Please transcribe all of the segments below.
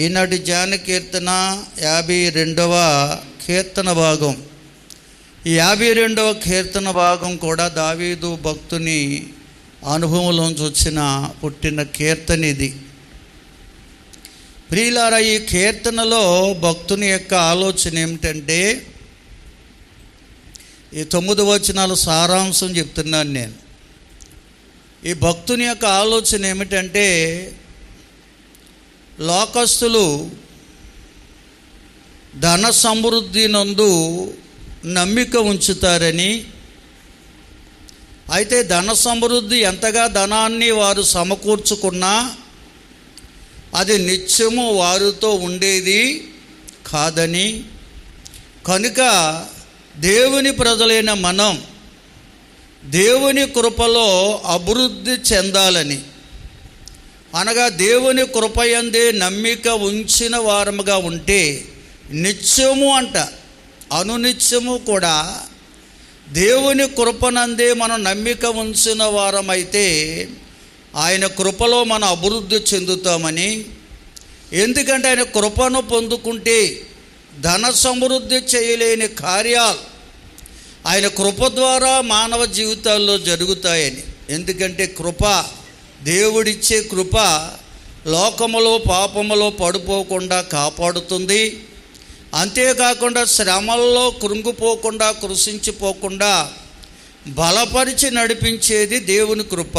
ఈనాటి ధ్యాన కీర్తన 52వ కీర్తన భాగం. ఈ 52వ కీర్తన భాగం కూడా దావీదు భక్తుని అనుభవంలోంచి వచ్చిన పుట్టిన కీర్తన ఇది. ప్రియులారా, ఈ కీర్తనలో భక్తుని యొక్క ఆలోచన ఏమిటంటే, ఈ 9 వచనాల సారాంశం చెప్తున్నాను నేను. ఈ భక్తుని యొక్క ఆలోచన ఏమిటంటే, లోకస్తులు ధన సమృద్ధి నందు నమ్మిక ఉంచుతారని, అయితే ధన సమృద్ధి ఎంతగా ధనాన్ని వారు సమకూర్చుకున్నా అది నిత్యము వారితో ఉండేది కాదని, కనుక దేవుని ప్రజలైన మనం దేవుని కృపలో అభివృద్ధి చెందాలని, అనగా దేవుని కృపయందే నమ్మిక ఉంచిన వారముగా ఉంటే నిత్యము అనునిత్యము కూడా దేవుని కృపనందే మనం నమ్మిక ఉంచిన వారమైతే ఆయన కృపలో మనం అభివృద్ధి చెందుతామని. ఎందుకంటే ఆయన కృపను పొందుకుంటే ధన సమృద్ధి చేయలేని కార్యాలు ఆయన కృప ద్వారా మానవ జీవితాల్లో జరుగుతాయని. ఎందుకంటే కృప, దేవుడిచ్చే కృప లోకములో పాపములో పడిపోకుండా కాపాడుతుంది. అంతేకాకుండా శ్రమల్లో కృంగిపోకుండా కృషించిపోకుండా బలపరిచి నడిపించేది దేవుని కృప.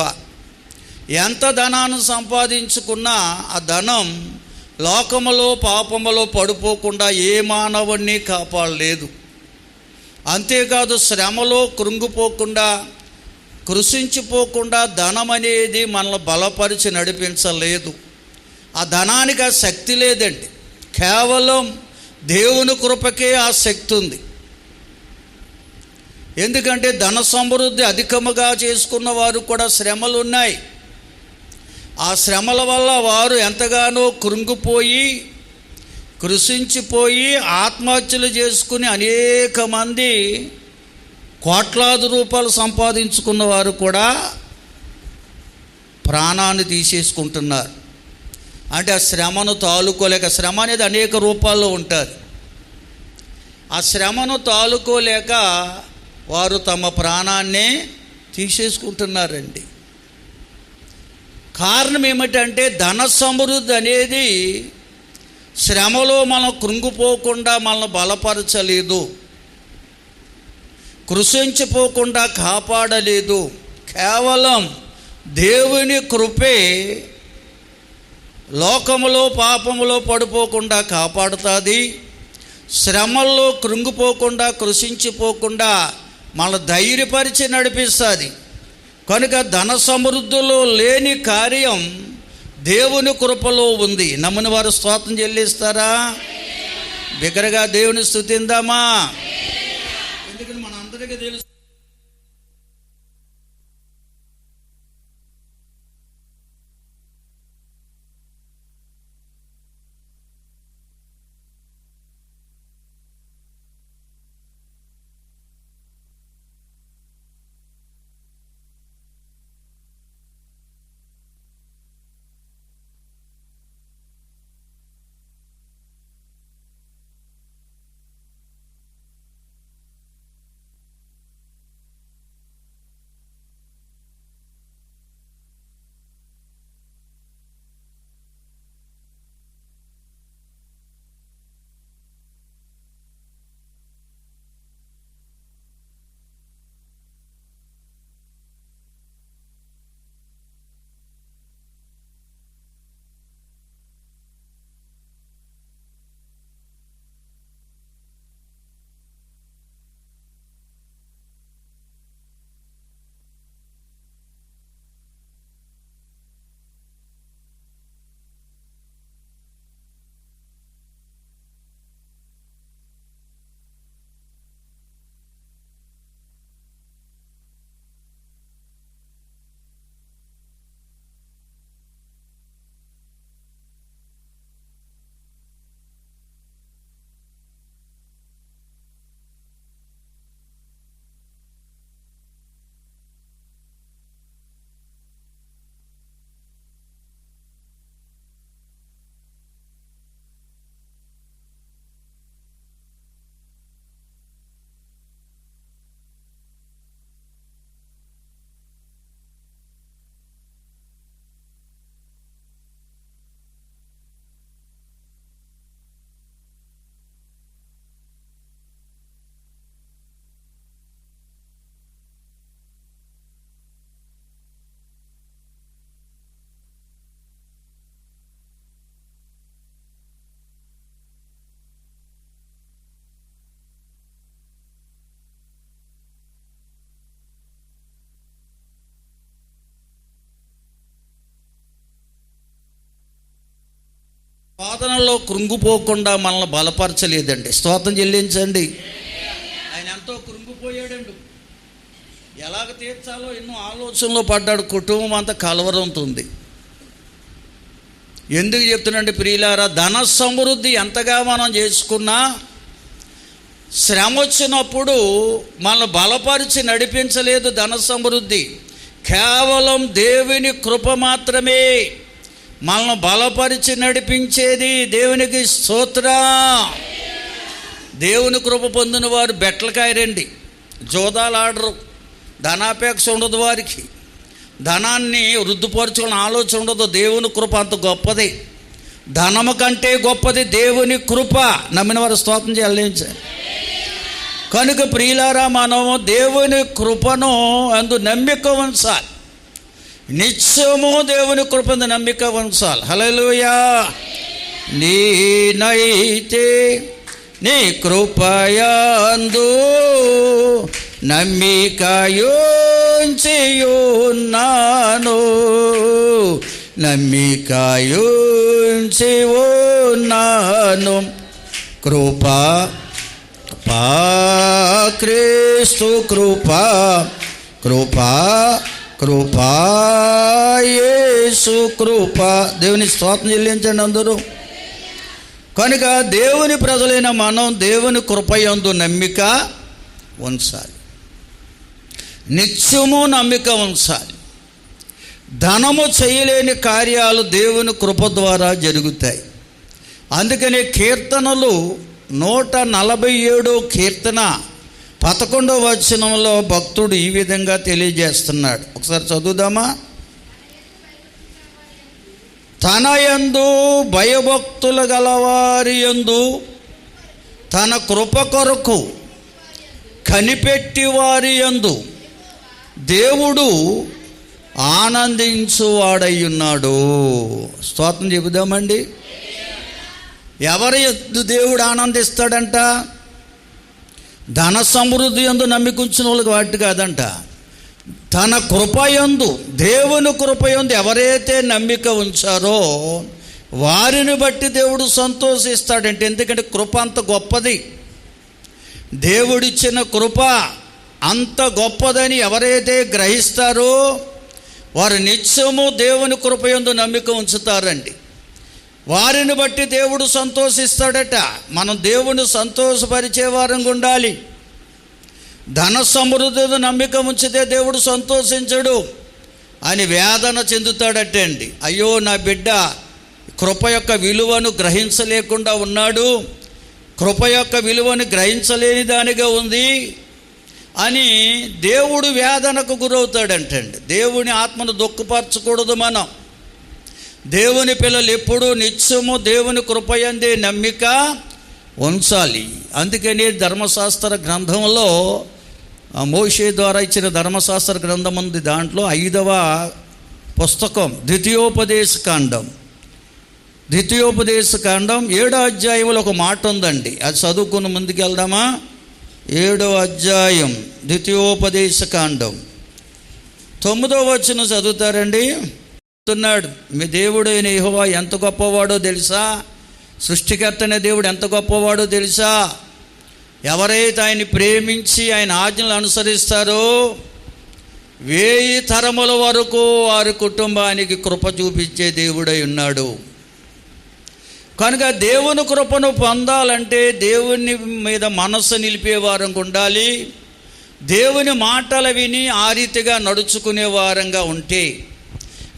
ఎంత ధనాన్ని సంపాదించుకున్నా ఆ ధనం లోకములో పాపములో పడిపోకుండా ఏ మానవుణ్ణి కాపాడలేదు. అంతేకాదు శ్రమలో కృంగిపోకుండా కృషించిపోకుండా ధనం అనేది మనల్ని బలపరిచి నడిపించలేదు. ఆ ధనానికి ఆ శక్తి లేదండి. కేవలం దేవుని కృపకే ఆ శక్తి ఉంది. ఎందుకంటే ధన సమృద్ధి అధికముగా చేసుకున్న వారు కూడా శ్రమలు ఉన్నాయి. ఆ శ్రమల వల్ల వారు ఎంతగానో కృంగిపోయి కృషించిపోయి ఆత్మహత్యలు చేసుకుని అనేక మంది కోట్లాది రూపాయలు సంపాదించుకున్న వారు కూడా ప్రాణాన్ని తీసేసుకుంటున్నారు. అంటే ఆ శ్రమను తాలుకోలేక, శ్రమ అనేది అనేక రూపాల్లో ఉంటుంది. ఆ శ్రమను తాలుకోలేక వారు తమ ప్రాణాన్నే తీసేసుకుంటున్నారండి. కారణం ఏమిటంటే ధన సమృద్ధి అనేది శ్రమలో మనం కృంగిపోకుండా మనల్ని బలపరచలేదు, కృషించిపోకుండా కాపాడలేదు. కేవలం దేవుని కృపే లోకములో పాపములో పడిపోకుండా కాపాడుతుంది. శ్రమల్లో కృంగిపోకుండా కృషించిపోకుండా మన ధైర్యపరిచి నడిపిస్తుంది. కనుక ధన సమృద్ధిలో లేని కార్యం దేవుని కృపలో ఉంది. నమ్మిన వారు స్తోత్రం చెల్లిస్తారా? బిగ్గరగా దేవుని స్తుతిందామా? ఎందుకంటే మన అందరికీ తెలుసు, శోధనలో కృంగిపోకుండా మనల్ని బలపరచలేదండి. స్తోత్రం చెల్లించండి. ఆయన ఎంతో కృంగిపోయాడండి. ఎలాగ తీర్చాలో ఎన్నో ఆలోచనలో పడ్డాడు. కుటుంబం అంతా కలవరంతో ఉంది. ఎందుకు చెప్తున్నాండి ప్రియులారా, ధన సమృద్ధి ఎంతగా మనం చేసుకున్నా శ్రమ వచ్చినప్పుడు మనల్ని బలపరిచి నడిపించలేదు ధన సమృద్ధి. కేవలం దేవుని కృప మాత్రమే మనల్ని బలపరిచి నడిపించేది. దేవునికి స్తోత్రం. దేవుని కృప పొందిన వారు బెట్లకాయరండి, జోదాలు ఆడరు, ధనాపేక్ష ఉండదు వారికి, ధనాన్ని వృద్ధిపరచుకునే ఆలోచన ఉండదు. దేవుని కృప అంత గొప్పది. ధనము కంటే గొప్పది దేవుని కృప. నమ్మిన వారు స్తోత్రం చెల్లించాలి. కనుక ప్రియులారా, మనము దేవుని కృపను అందు నమ్మిక ఉంచాలి. నిత్యము దేవుని కృపను నమ్మిక ఉంచాలి. హల్లెలూయా. నేనైతే నీ కృపయందు నమ్మికయుంచియున్నాను, నమ్మికయుంచియున్నాను. కృపా క్రీస్తు కృపా, కృపా కృపా యేసు కృపా. దేవుని స్తోత్రం చెల్లించండి అందరూ. కనుక దేవుని ప్రజలైన మనం దేవుని కృపయందు నమ్మిక ఉంచాలి. నిత్యము నమ్మిక ఉంచాలి. ధనము చేయలేని కార్యాలు దేవుని కృప ద్వారా జరుగుతాయి. అందుకనే కీర్తనలు 147 కీర్తన 11వ వచనంలో భక్తుడు ఈ విధంగా తెలియజేస్తున్నాడు. ఒకసారి చదువుదామా. తన యందు భయభక్తులు గలవారి యందు తన కృప కొరకు కనిపెట్టి వారి యందు దేవుడు ఆనందించువాడయ్యున్నాడు. స్తోత్రం చెబుదామండి. ఎవరి యందు దేవుడు ఆనందిస్తాడంట? ధన సమృద్ధి యందు నమ్మికుంచిన వాళ్ళకి వాటి కాదంట. తన కృపయందు, దేవుని కృపయందు ఎవరైతే నమ్మిక ఉంచారో వారిని బట్టి దేవుడు సంతోషిస్తాడంటే. ఎందుకంటే కృప అంత గొప్పది. దేవుడిచ్చిన కృప అంత గొప్పదని ఎవరైతే గ్రహిస్తారో వారు నిత్యము దేవుని కృపయందు నమ్మిక ఉంచుతారండి. వారిని బట్టి దేవుడు సంతోషిస్తాడట. మనం దేవుని సంతోషపరిచే వారంగా ఉండాలి. ధన సమృద్ధితో నమ్మిక ఉంచితే దేవుడు సంతోషించడు అని వేదన చెందుతాడట అండి. అయ్యో నా బిడ్డ కృప యొక్క విలువను గ్రహించలేకుండా ఉన్నాడు, కృప యొక్క విలువను గ్రహించలేని దానిగా ఉంది అని దేవుడు వేదనకు గురవుతాడంటండి. దేవుని ఆత్మను దుఃఖపరచకూడదు. మనం దేవుని పిల్లలు ఎప్పుడూ నిత్యము దేవుని కృపయందే నమ్మిక ఉంచాలి. అందుకని ధర్మశాస్త్ర గ్రంథంలో మోషే ద్వారా ఇచ్చిన ధర్మశాస్త్ర గ్రంథం ఉంది. దాంట్లో 5వ పుస్తకం ద్వితీయోపదేశకాండం 7వ అధ్యాయంలో ఒక మాట ఉందండి. అది చదువుకుని ముందుకు వెళ్దామా. 7వ అధ్యాయం ద్వితీయోపదేశకాండం 9వ వచనం చదువుతారండి. చెప్తున్నాడు, మీ దేవుడైన యెహోవా ఎంత గొప్పవాడో తెలుసా? సృష్టికర్తనే దేవుడు ఎంత గొప్పవాడో తెలుసా? ఎవరైతే ఆయన్ని ప్రేమించి ఆయన ఆజ్ఞలు అనుసరిస్తారో 1000 తరముల వరకు వారి కుటుంబానికి కృప చూపించే దేవుడై ఉన్నాడు. కనుక దేవుని కృపను పొందాలంటే దేవుని మీద మనస్సు నిలిపే వారంగా ఉండాలి. దేవుని మాటలు విని ఆ రీతిగా నడుచుకునే వారంగా ఉంటే,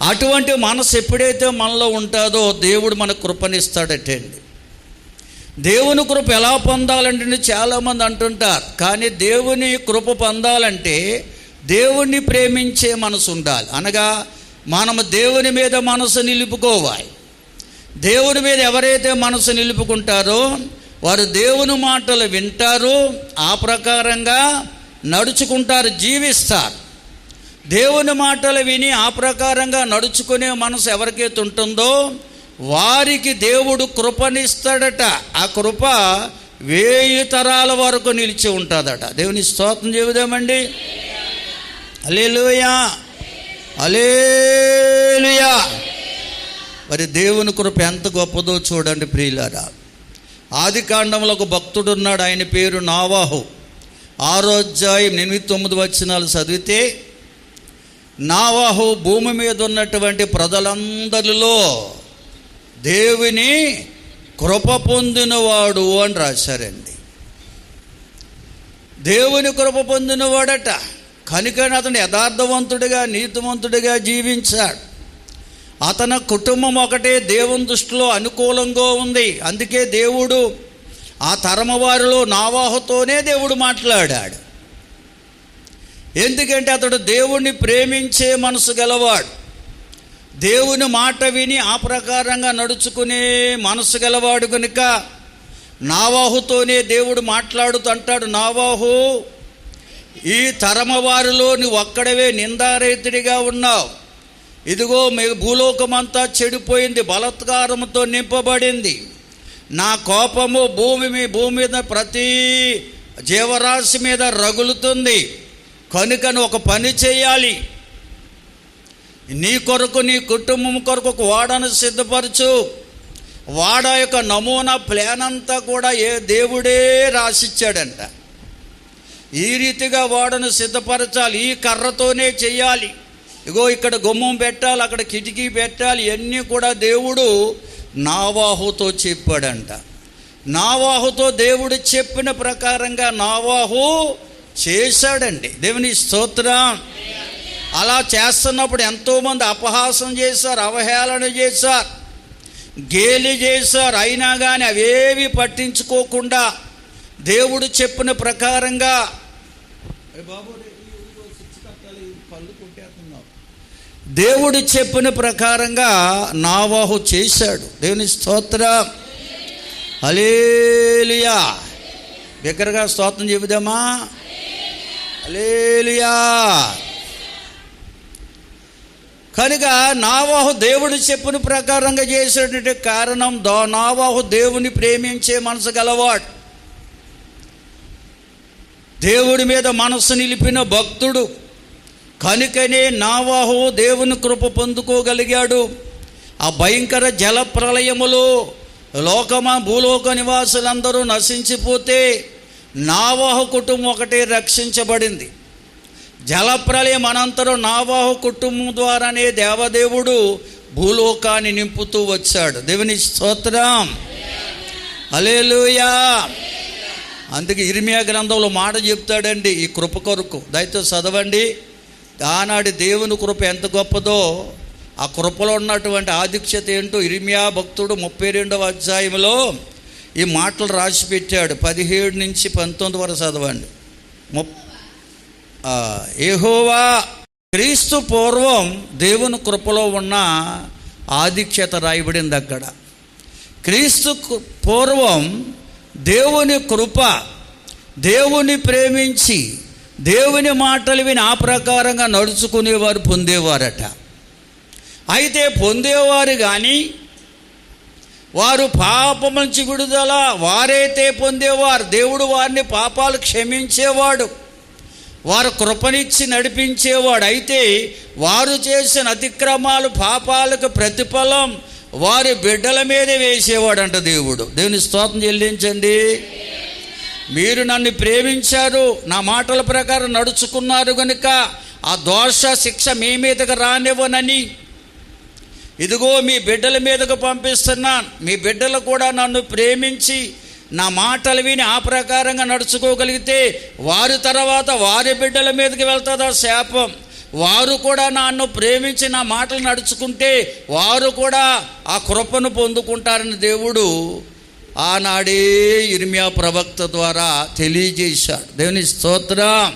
అటువంటి మనసు ఎప్పుడైతే మనలో ఉంటుందో దేవుడు మనకు కృపనిస్తాడటండి. దేవుని కృప ఎలా పొందాలంటే చాలామంది అంటుంటారు. కానీ దేవుని కృప పొందాలంటే దేవుణ్ణి ప్రేమించే మనసు ఉండాలి. అనగా మనము దేవుని మీద మనసు నిలుపుకోవాలి. దేవుని మీద ఎవరైతే మనసు నిలుపుకుంటారో వారు దేవుని మాటలు వింటారు, ఆ ప్రకారంగా నడుచుకుంటారు, జీవిస్తారు. దేవుని మాటలు విని ఆ ప్రకారంగా నడుచుకునే మనసు ఎవరికైతే ఉంటుందో వారికి దేవుడు కృపనిస్తాడట. ఆ కృప 1000 తరాల వరకు నిలిచి ఉంటుందట. దేవుని స్తోత్రం చెబుదామండి. హల్లెలూయా, హల్లెలూయా. మరి దేవుని కృప ఎంత గొప్పదో చూడండి ప్రియులారా. ఆది కాండంలో ఒక భక్తుడు ఉన్నాడు, ఆయన పేరు నోవహు. 6వ అధ్యాయం 8-9 వచనాలు చదివితే, నోవహు భూమి మీద ఉన్నటువంటి ప్రజలందరిలో దేవుని కృప పొందినవాడు అని రాశారండి. దేవుని కృప పొందినవాడట. కనుకని అతను యథార్థవంతుడిగా నీతివంతుడిగా జీవించాడు. అతని కుటుంబం ఒకటే దేవుని దృష్టిలో అనుకూలంగా ఉంది. అందుకే దేవుడు ఆ తరమ వారిలో నోవహుతోనే దేవుడు మాట్లాడాడు. ఎందుకంటే అతడు దేవుణ్ణి ప్రేమించే మనసు గలవాడు, దేవుని మాట విని ఆ ప్రకారంగా నడుచుకునే మనసు గలవాడు. కనుక నోవహుతోనే దేవుడు మాట్లాడుతూ అంటాడు, నోవహు, ఈ తరమ వారిలో నువ్వు ఒక్కడవే నిందారహితుడిగా ఉన్నావు. ఇదిగో భూలోకమంతా చెడిపోయింది, బలాత్కారంతో నింపబడింది. నా కోపము భూమి మీద ప్రతి జీవరాశి మీద రగులుతుంది. కనుక నువ్వు ఒక పని చేయాలి, నీ కొరకు నీ కుటుంబం కొరకు ఒక వాడను సిద్ధపరచు. వాడ యొక్క నమూనా ప్లాన్ అంతా కూడా దేవుడే రాసిచ్చాడంట. ఈ రీతిగా వాడను సిద్ధపరచాలి, ఈ కర్రతోనే చేయాలి, ఇగో ఇక్కడ గుమ్మం పెట్టాలి, అక్కడ కిటికీ పెట్టాలి, ఇవన్నీ కూడా దేవుడు నోవహుతో చెప్పాడంట. నోవహుతో దేవుడు చెప్పిన ప్రకారంగా నోవహు చేశాడండి. దేవుని స్తోత్రం. అలా చేస్తున్నప్పుడు ఎంతోమంది అపహాసం చేశారు, అవహేళన చేశారు, గేలి చేశారు. అయినా కానీ అవేవి పట్టించుకోకుండా దేవుడు చెప్పిన ప్రకారంగా దేవుడు చెప్పిన ప్రకారంగా నోవహు చేశాడు. దేవుని స్తోత్రం. హల్లెలూయా. బిగ్గరగా స్తోత్రం చెబుదామా? హల్లెలూయా. కనుక నోవహు దేవుడు చెప్పిన ప్రకారంగా చేసేటువంటి కారణం, నోవహు దేవుని ప్రేమించే మనసు గలవాడు, దేవుడి మీద మనసు నిలిపిన భక్తుడు. కనుకనే నోవహు దేవుని కృప పొందుకోగలిగాడు. ఆ భయంకర జల ప్రళయములో భూలోక నివాసులందరూ నశించిపోతే నోవహు కుటుంబం ఒకటే రక్షించబడింది. జలప్రలయం అనంతరం నోవహు కుటుంబం ద్వారానే దేవదేవుడు భూలోకాన్ని నింపుతూ వచ్చాడు. దేవుని స్తోత్రం. హల్లెలూయా. అందుకే ఇర్మియా గ్రంథంలో మాట చెప్తాడండి ఈ కృప కొరకు. దయతో చదవండి. ఆనాడు దేవుని కృప ఎంత గొప్పదో, ఆ కృపలో ఉన్నటువంటి ఆధిక్యత ఏంటో ఇర్మియా భక్తుడు 32వ అధ్యాయంలో ఈ మాటలు రాసి పెట్టాడు. 17-19 వరకు చదవండి. యెహోవా క్రీస్తు పూర్వం దేవుని కృపలో ఉన్న ఆధిక్యత రాయబడింది అక్కడ. క్రీస్తు పూర్వం దేవుని కృప, దేవుని ప్రేమించి దేవుని మాటలు విని ఆ ప్రకారంగా నడుచుకునేవారు పొందేవారట. అయితే పొందేవారు కానీ వారు పాపం నుంచి విడుదల వారైతే పొందేవారు, దేవుడు వారిని పాపాలు క్షమించేవాడు, వారు కృపనిచ్చి నడిపించేవాడు. అయితే వారు చేసిన అతిక్రమాలు పాపాలకు ప్రతిఫలం వారి బిడ్డల మీదే వేసేవాడంట దేవుడు. దేవుని స్తోత్రం చెల్లించండి. మీరు నన్ను ప్రేమించారు, నా మాటల ప్రకారం నడుచుకున్నారు కనుక ఆ దోష శిక్ష మీ మీదకు రానివ్వనని ఇదిగో మీ బిడ్డల మీదకు పంపిస్తున్నాను. మీ బిడ్డలు కూడా నన్ను ప్రేమించి నా మాటలు విని ఆ ప్రకారంగా నడుచుకోగలిగితే వారి తర్వాత వారి బిడ్డల మీదకి వెళ్తుందా శాపం. వారు కూడా నన్ను ప్రేమించి నా మాటలు నడుచుకుంటే వారు కూడా ఆ కృపను పొందుకుంటారని దేవుడు ఆనాడే ఇర్మియా ప్రవక్త ద్వారా తెలియజేశాడు. దేవుని స్తోత్రం.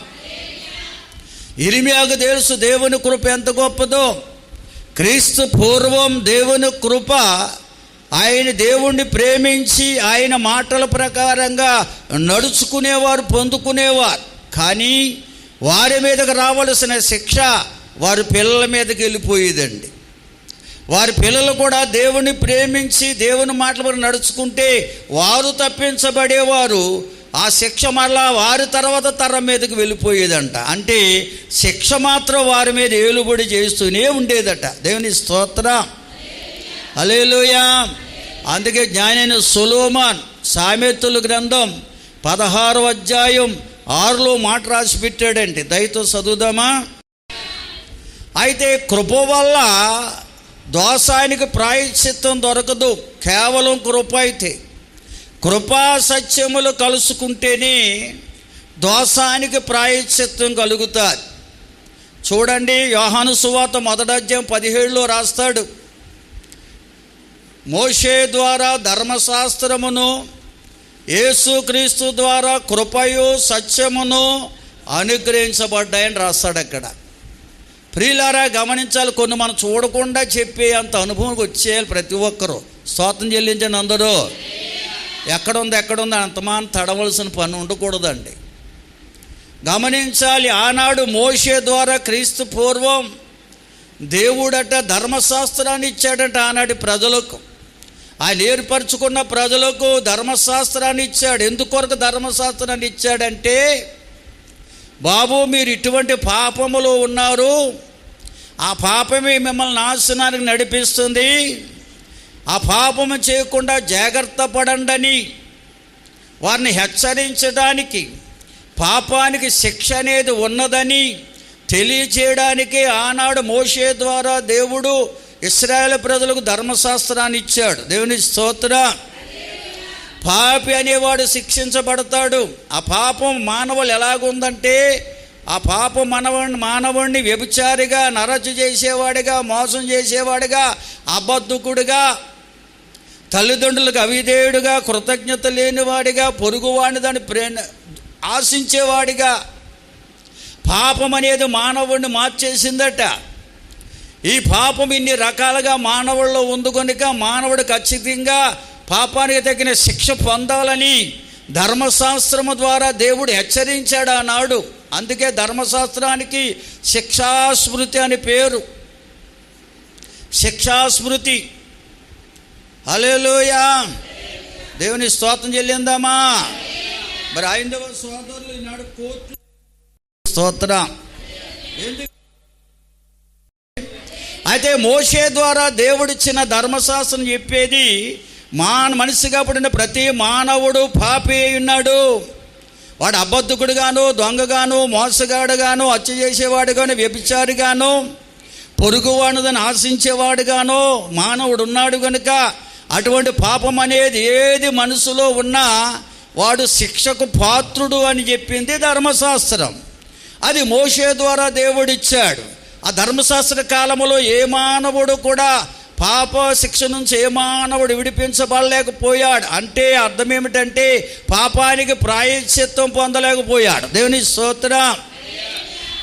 ఇర్మియాకు తెలుసు దేవుని కృప ఎంత గొప్పదో. క్రీస్తు పూర్వం దేవుని కృప, ఆయన దేవుణ్ణి ప్రేమించి ఆయన మాటల ప్రకారంగా నడుచుకునేవారు పొందుకునేవారు. కానీ వారి మీదకి రావలసిన శిక్ష వారి పిల్లల మీదకి వెళ్ళిపోయేదండి. వారి పిల్లలు కూడా దేవుని ప్రేమించి దేవుని మాటల మీద నడుచుకుంటే వారు తప్పించబడేవారు. ఆ శిక్ష మరలా వారి తర్వాత తరం మీదకి వెళ్ళిపోయేదంట. అంటే శిక్ష మాత్రం వారి మీద ఏలుబడి చేస్తూనే ఉండేదట. దేవుని స్తోత్రం. హల్లెలూయా. అందుకే జ్ఞానైన సొలొమోను సామెతల గ్రంథం 16వ అధ్యాయం 6లో మాట రాసి పెట్టాడండి. దయతో చదువుదామా? అయితే కృప వల్ల దోషానికి ప్రాయశ్చిత్తం దొరకదు, కేవలం కృప. అయితే కృపా సత్యములు కలుసుకుంటేనే దోషానికి ప్రాయశ్చిత్తం కలుగుతుంది. చూడండి, యోహాను సువార్త 1వ అధ్యాయం 17లో రాస్తాడు, మోషే ద్వారా ధర్మశాస్త్రమును, యేసుక్రీస్తు ద్వారా కృపయు సత్యమును అనుగ్రహించబడ్డాయని రాస్తాడు అక్కడ. ప్రియులారా, గమనించాలి, కొన్ని మనం చూడకుండా చెప్పే అంత అనుభవం వచ్చేయాలి ప్రతి ఒక్కరూ. స్తోత్రం చెల్లించండి అందరూ. ఎక్కడుంది అంతమానం తడవలసిన పని ఉండకూడదండి. గమనించాలి, ఆనాడు మోషే ద్వారా క్రీస్తు పూర్వం దేవుడట ధర్మశాస్త్రాన్ని ఇచ్చాడట. ఆనాటి ప్రజలకు, ఆయన ఏర్పరచుకున్న ప్రజలకు ధర్మశాస్త్రాన్ని ఇచ్చాడు. ఎందుకొరకు ధర్మశాస్త్రాన్ని ఇచ్చాడంటే, బాబు మీరు ఇటువంటి పాపములో ఉన్నారు, ఆ పాపమే మిమ్మల్ని నాశనానికి నడిపిస్తుంది, ఆ పాపము చేయకుండా జాగ్రత్త పడండి, వారిని హెచ్చరించడానికి, పాపానికి శిక్ష అనేది ఉన్నదని తెలియచేయడానికి ఆనాడు మోషే ద్వారా దేవుడు ఇశ్రాయేలు ప్రజలకు ధర్మశాస్త్రాన్ని ఇచ్చాడు. దేవుని స్తోత్రం. పాపి అనేవాడు శిక్షించబడతాడు. ఆ పాపం మానవులు ఎలాగుందంటే, ఆ పాపం మానవుడిని వ్యభిచారిగా, నరచు చేసేవాడిగా, మోసం చేసేవాడిగా, అబద్ధకుడిగా, తల్లిదండ్రులకు అవిధేయుడిగా, కృతజ్ఞత లేనివాడిగా, పొరుగువాడిని దాన్ని ఆశించేవాడిగా, పాపం అనేది మానవుడిని మార్చేసిందట. ఈ పాపం ఇన్ని రకాలుగా మానవుల్లో ఉంది కనుక మానవుడు ఖచ్చితంగా పాపానికి తగిన శిక్ష పొందాలని ధర్మశాస్త్రము ద్వారా దేవుడు హెచ్చరించాడు ఆనాడు. అందుకే ధర్మశాస్త్రానికి శిక్షాస్మృతి అని పేరు. శిక్షాస్మృతి. హల్లెలూయా. దేవుని స్తోత్రం చెల్లిందామా? మరి హైందవ సోదరులు ఈనాడు కోర్టు స్తోత్రం. అయితే మోషే ద్వారా దేవుడిచ్చిన ధర్మశాస్త్రం చెప్పేది, మనిషిగా పుట్టిన ప్రతి మానవుడు పాపి అయి ఉన్నాడు. వాడు అబద్ధకుడుగాను, దొంగగాను, మోసగాడుగాను, హత్య చేసేవాడుగాను, వ్యభిచారిగాను, పొరుగువాడుదని ఆశించేవాడుగాను మానవుడు ఉన్నాడు కనుక అటువంటి పాపం అనేది ఏది మనసులో ఉన్నా వాడు శిక్షకు పాత్రుడు అని చెప్పింది ధర్మశాస్త్రం. అది మోషే ద్వారా దేవుడిచ్చాడు. ఆ ధర్మశాస్త్ర కాలంలో ఏ మానవుడు కూడా పాప శిక్ష నుంచి ఏ మానవుడు విడిపించబడలేకపోయాడు. అంటే అర్థం ఏమిటంటే, పాపానికి ప్రాయశ్చిత్తం పొందలేకపోయాడు. దేవుని స్తోత్రం.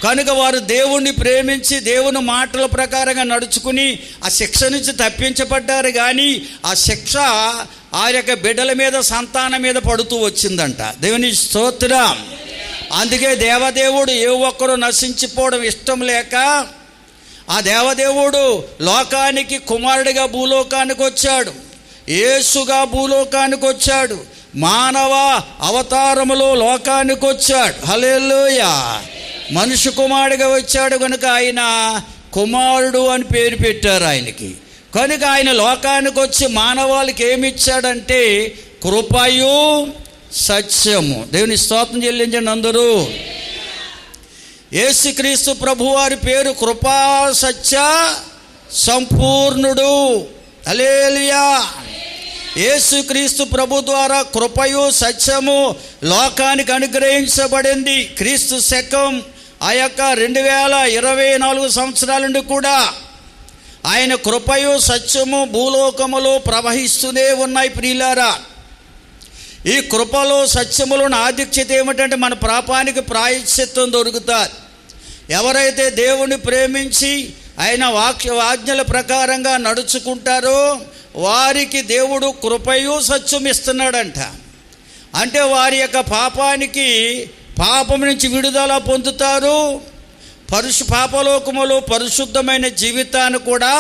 కనుక వారు దేవుణ్ణి ప్రేమించి దేవుని మాటల ప్రకారంగా నడుచుకుని ఆ శిక్ష నుంచి తప్పించబడ్డారు. కానీ ఆ శిక్ష ఆ యొక్క బిడ్డల మీద, సంతానం మీద పడుతూ వచ్చిందంట. దేవుని స్తోత్రం. అందుకే దేవదేవుడు ఏ ఒక్కరూ నశించిపోవడం ఇష్టం లేక ఆ దేవదేవుడు లోకానికి కుమారుడిగా భూలోకానికి వచ్చాడు, యేసుగా భూలోకానికి వచ్చాడు, మానవ అవతారములో లోకానికి వచ్చాడు. హల్లెలూయా. మనుష్య కుమారుడిగా వచ్చాడు కనుక ఆయన కుమారుడు అని పేరు పెట్టారు ఆయనకి. కనుక ఆయన లోకానికి వచ్చి మానవాళికి ఏమిచ్చాడంటే కృపయు సత్యము. దేవుని స్తోత్రం చెల్లించండి అందరూ. యేసుక్రీస్తు ప్రభువారి పేరు కృపా సత్య సంపూర్ణుడు. హల్లెలూయా. యేసుక్రీస్తు ప్రభు ద్వారా కృపయు సత్యము లోకానికి అనుగ్రహించబడింది. క్రీస్తు శకం ఆ యొక్క 2024 సంవత్సరాల నుండి కూడా ఆయన కృపయు సత్యము భూలోకములో ప్రవహిస్తూనే ఉన్నాయి. ప్రియులారా, ఈ కృపలో సత్యములను ఆధిక్యత ఏమిటంటే మన పాపానికి ప్రాయశ్చిత్తం దొరుకుతుంది. ఎవరైతే దేవుని ప్రేమించి ఆయన ఆజ్ఞల ప్రకారంగా నడుచుకుంటారో వారికి దేవుడు కృపయు సత్యం ఇస్తున్నాడంట. అంటే వారి యొక్క పాపం నుంచి విడుదల పొందుతారు. పాపలోకములో పరిశుద్ధమైన జీవితాన్ని కూడా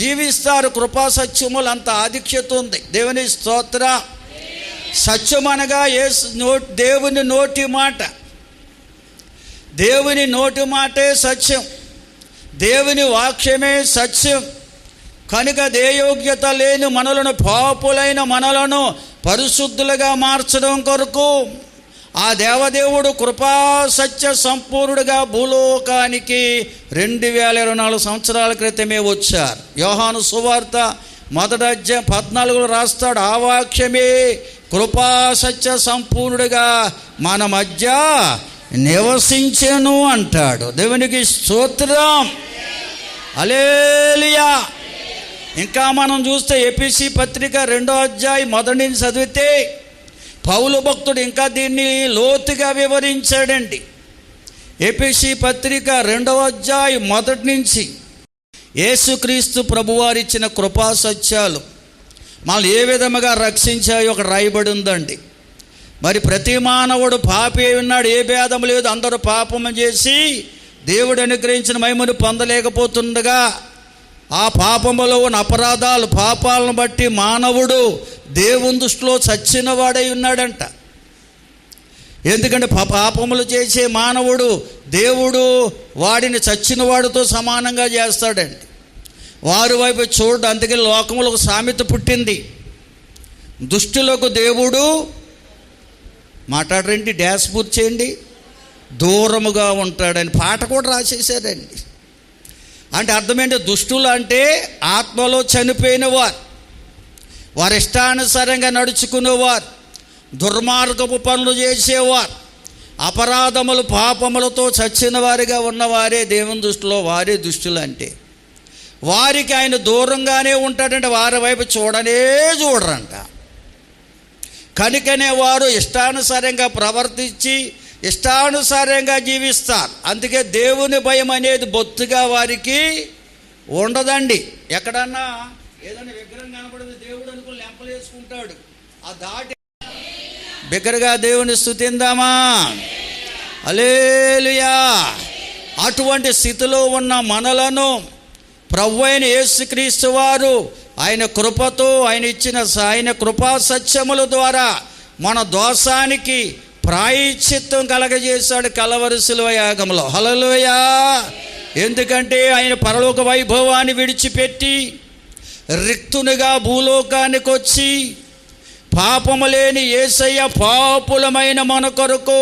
జీవిస్తారు. కృపా సత్యములు అంత ఆధిక్యత ఉంది. దేవుని స్తోత్ర. సత్యం అనగా దేవుని నోటి మాట. దేవుని నోటి మాటే సత్యం, దేవుని వాక్యమే సత్యం. కనుక దేయోగ్యత లేని మనలను, పాపులైన మనలను పరిశుద్ధులుగా మార్చడం కొరకు ఆ దేవదేవుడు కృపా సత్య సంపూర్ణుడుగా భూలోకానికి 2024 సంవత్సరాల క్రితమే వచ్చారు. యోహాను సువార్త 1వ అధ్యాయం 14 రాస్తాడు, ఆ వాక్యమే కృపా సత్య సంపూర్ణుడుగా మన మధ్య నివసించెను అంటాడు. దేవునికి స్తోత్రం, హల్లెలూయా. ఇంకా మనం చూస్తే ఎఫెసీ పత్రిక 2వ అధ్యాయం 1 నుంచి చదివితే పౌలు భక్తుడు ఇంకా దీన్ని లోతుగా వివరించాడండి. ఎఫెసీ పత్రిక 2వ అధ్యాయం 1 నుంచి యేసుక్రీస్తు ప్రభువారిచ్చిన కృపా సత్యాలు మనల్ని ఏ విధముగా రక్షించాయో ఒక రాయబడి ఉందండి. మరి ప్రతి మానవుడు పాపి ఉన్నాడు, ఏ భేదం లేదు, అందరూ పాపము చేసి దేవుడు అనుగ్రహించిన మహిమను పొందలేకపోతుండగా ఆ పాపములో ఉన్న అపరాధాలు, పాపాలను బట్టి మానవుడు దేవుని దృష్టిలో చచ్చిన వాడై ఉన్నాడంట. ఎందుకంటే పాపములు చేసే మానవుడు దేవుడు వాడిని చచ్చిన వాడితో సమానంగా చేస్తాడండి. వారి వైపు చూడు. అందుకే లోకంలో ఒక సామెత పుట్టింది, దుష్టులకు దేవుడు మాట్లాడరండి, డ్యాష్ పూర్తి చేయండి, దూరముగా ఉంటాడని పాట కూడా రాసేసారండి. అంటే అర్థమేంటి? దుష్టులు అంటే ఆత్మలో చనిపోయిన వారు, వారి ఇష్టానుసారంగా నడుచుకునేవారు, దుర్మార్గపు పనులు చేసేవారు, అపరాధములు పాపములతో చచ్చిన వారిగా ఉన్నవారే దేవుని దృష్టిలో వారే దుష్టులు. అంటే వారికి ఆయన దూరంగానే ఉంటాడంటే వారి వైపు చూడరంట. కనుకనే వారు ఇష్టానుసారంగా ప్రవర్తించి ఇష్టానుసారంగా జీవిస్తారు. అందుకే దేవుని భయం అనేది బొత్తుగా వారికి ఉండదండి. ఎక్కడన్నా ఏదైనా విగ్రహం కనపడింది దేవుడు అనుకుని లెంపలు వేసుకుంటాడు, ఆ దాటి బిగ్గరగా దేవుని స్తుతిందామా, హల్లెలూయా. అటువంటి స్థితిలో ఉన్న మనలను ప్రభువైన యేసుక్రీస్తు వారు ఆయన కృపతో, ఆయన కృపా సత్యముల ద్వారా మన దోషానికి ప్రాయశ్చిత్తం కలగజేశాడు కలవరి శిలువ యాగంలో. హల్లెలూయా. ఎందుకంటే ఆయన పరలోక వైభవాన్ని విడిచిపెట్టి రిక్తునిగా భూలోకానికి వచ్చి పాపము లేని యేసయ్య పాపులమైన మన కొరకు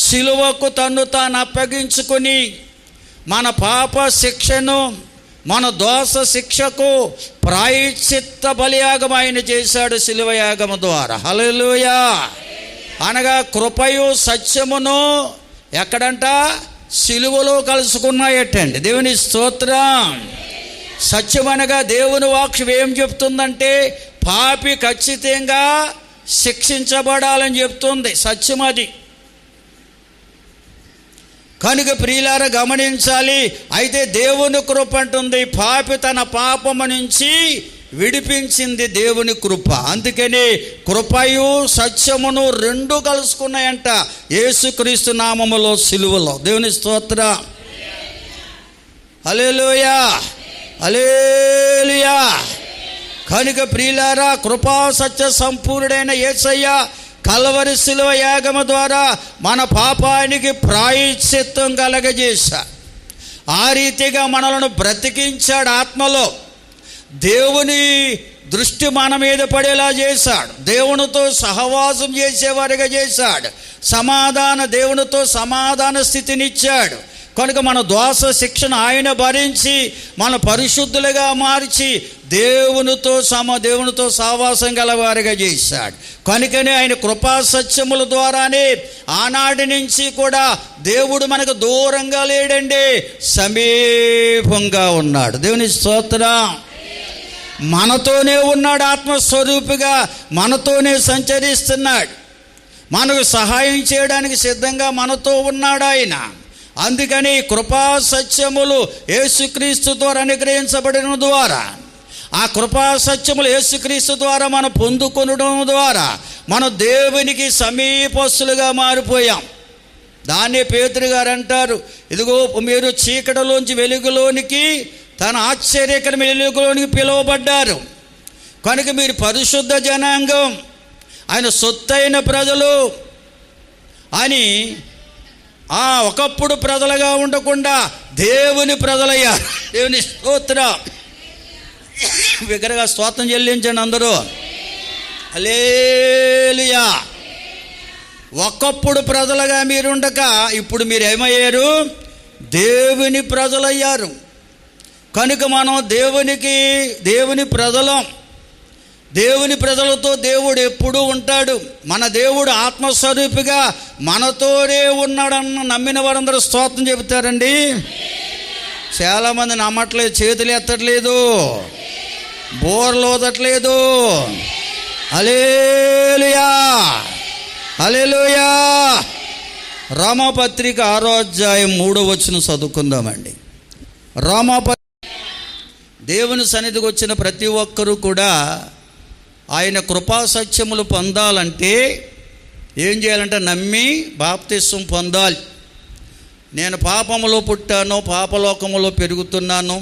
శిలువకు తన్ను తాను అప్పగించుకుని మన పాప శిక్షను, మన దోష శిక్షకు ప్రాయశ్చిత్త బలియాగం ఆయన చేశాడు శిలువ యాగము ద్వారా. హల్లెలూయా. అనగా కృపయు సత్యమును ఎక్కడంట? శిలువలో కలుసుకున్నాయటండి. దేవుని స్తోత్రం. సత్యం అనగా దేవుని వాక్యం ఏం చెప్తుందంటే పాపి ఖచ్చితంగా శిక్షించబడాలని చెప్తుంది సత్యం అది. కనుక ప్రియులారా గమనించాలి. అయితే దేవుని కృప అంటుంది పాపి తన పాపము నుంచి విడిపించింది దేవుని కృప. అందుకని కృపయు సత్యమును రెండు కలుసుకున్నాయంట యేసుక్రీస్తు నామములో సిలువలో. దేవుని స్తోత్రం, హల్లెలూయా, హల్లెలూయా. కనుక ప్రియులారా కృపా సత్య సంపూర్ణుడైన యేసయ్య కల్వరి శిలువ యాగము ద్వారా మన పాపానికి ప్రాయశ్చిత్తం కలగజేశాడు. ఆ రీతిగా మనలను బ్రతికించాడు ఆత్మలో. దేవుని దృష్టి మన మీద పడేలా చేశాడు. దేవునితో సహవాసం చేసేవారిగా చేశాడు. దేవునితో సమాధాన స్థితినిచ్చాడు. కనుక మన దోష శిక్షణ ఆయన భరించి మన పరిశుద్ధులుగా మార్చి దేవునితో సహవాసం గలవారిగా చేశాడు. కనుకనే ఆయన కృపా సత్యముల ద్వారానే ఆనాటి నుంచి కూడా దేవుడు మనకు దూరంగా లేడండి, సమీపంగా ఉన్నాడు. దేవుని స్తోత్రం. మనతోనే ఉన్నాడు, ఆత్మస్వరూపిగా మనతోనే సంచరిస్తున్నాడు. మనకు సహాయం చేయడానికి సిద్ధంగా మనతో ఉన్నాడు ఆయన. అందుకని కృపా సత్యములు యేసుక్రీస్తు ద్వారా అనుగ్రహించబడిన ద్వారా, ఆ కృపా సత్యములు యేసుక్రీస్తు ద్వారా మనం పొందుకొనడం ద్వారా మనం దేవునికి సమీపస్తులుగా మారిపోయాం. దాన్నే పేతురు గారు అంటారు, ఇదిగో మీరు చీకటిలోంచి వెలుగులోనికి, తన ఆశ్చర్యకరమైన వెలుగులోనికి పిలువబడ్డారు. కనుక మీరు పరిశుద్ధ జనాంగం, ఆయన సొత్తైన ప్రజలు అని ఒకప్పుడు ప్రజలుగా ఉండకుండా దేవుని ప్రజలయ్యారు. దేవుని స్తోత్రం. బిగ్గరగా స్తోత్రం చెల్లించండి అందరూ. హల్లెలూయా. ఒకప్పుడు ప్రజలుగా మీరుండక ఇప్పుడు మీరు ఏమయ్యారు? దేవుని ప్రజలయ్యారు. కనుక మనం దేవుని ప్రజలం. దేవుని ప్రజలతో దేవుడు ఎప్పుడూ ఉంటాడు. మన దేవుడు ఆత్మస్వరూపిగా మనతోనే ఉన్నాడన్న నమ్మిన వారందరూ స్తోత్రం చెబుతారండి. చాలామంది నమ్మట్లేదు, చేతులు ఎత్తట్లేదు, బోర్లు ఊదట్లేదు. హల్లెలూయా, హల్లెలూయా. రోమాపత్రిక 6వ అధ్యాయం 3వ వచనం చదువుకుందామండి. దేవుని సన్నిధికి వచ్చిన ప్రతి ఒక్కరూ కూడా ఆయన కృపా సత్యములు పొందాలంటే ఏం చేయాలంటే నమ్మి బాప్తిస్వం పొందాలి. నేను పాపములో పుట్టాను, పాపలోకములో పెరుగుతున్నాను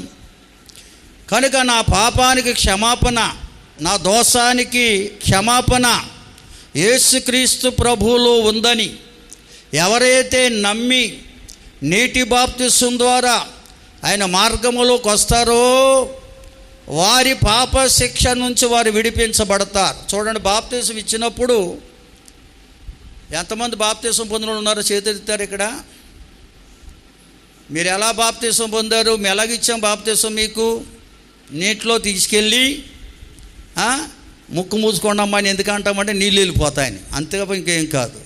కనుక నా పాపానికి క్షమాపణ, నా దోషానికి క్షమాపణ యేసుక్రీస్తు ప్రభువులో ఉందని ఎవరైతే నమ్మి నీటి బాప్తిస్వం ద్వారా ఆయన మార్గములోకి వస్తారో వారి పాప శిక్ష నుంచి వారు విడిపించబడతారు. చూడండి, బాప్తిస్వం ఇచ్చినప్పుడు ఎంతమంది బాప్తిస్వం పొందిన ఉన్నారో చేతులెత్తారు. ఇక్కడ మీరు ఎలా బాప్తిస్వం పొందారు? మేము ఎలాగిచ్చాం బాప్తిస్వం? మీకు నీటిలో తీసుకెళ్ళి ముక్కు మూసుకోండి అమ్మా అని ఎందుకంటామంటే నీళ్ళు వెళ్ళిపోతాయని, అంతేగా ఇంకేం కాదు.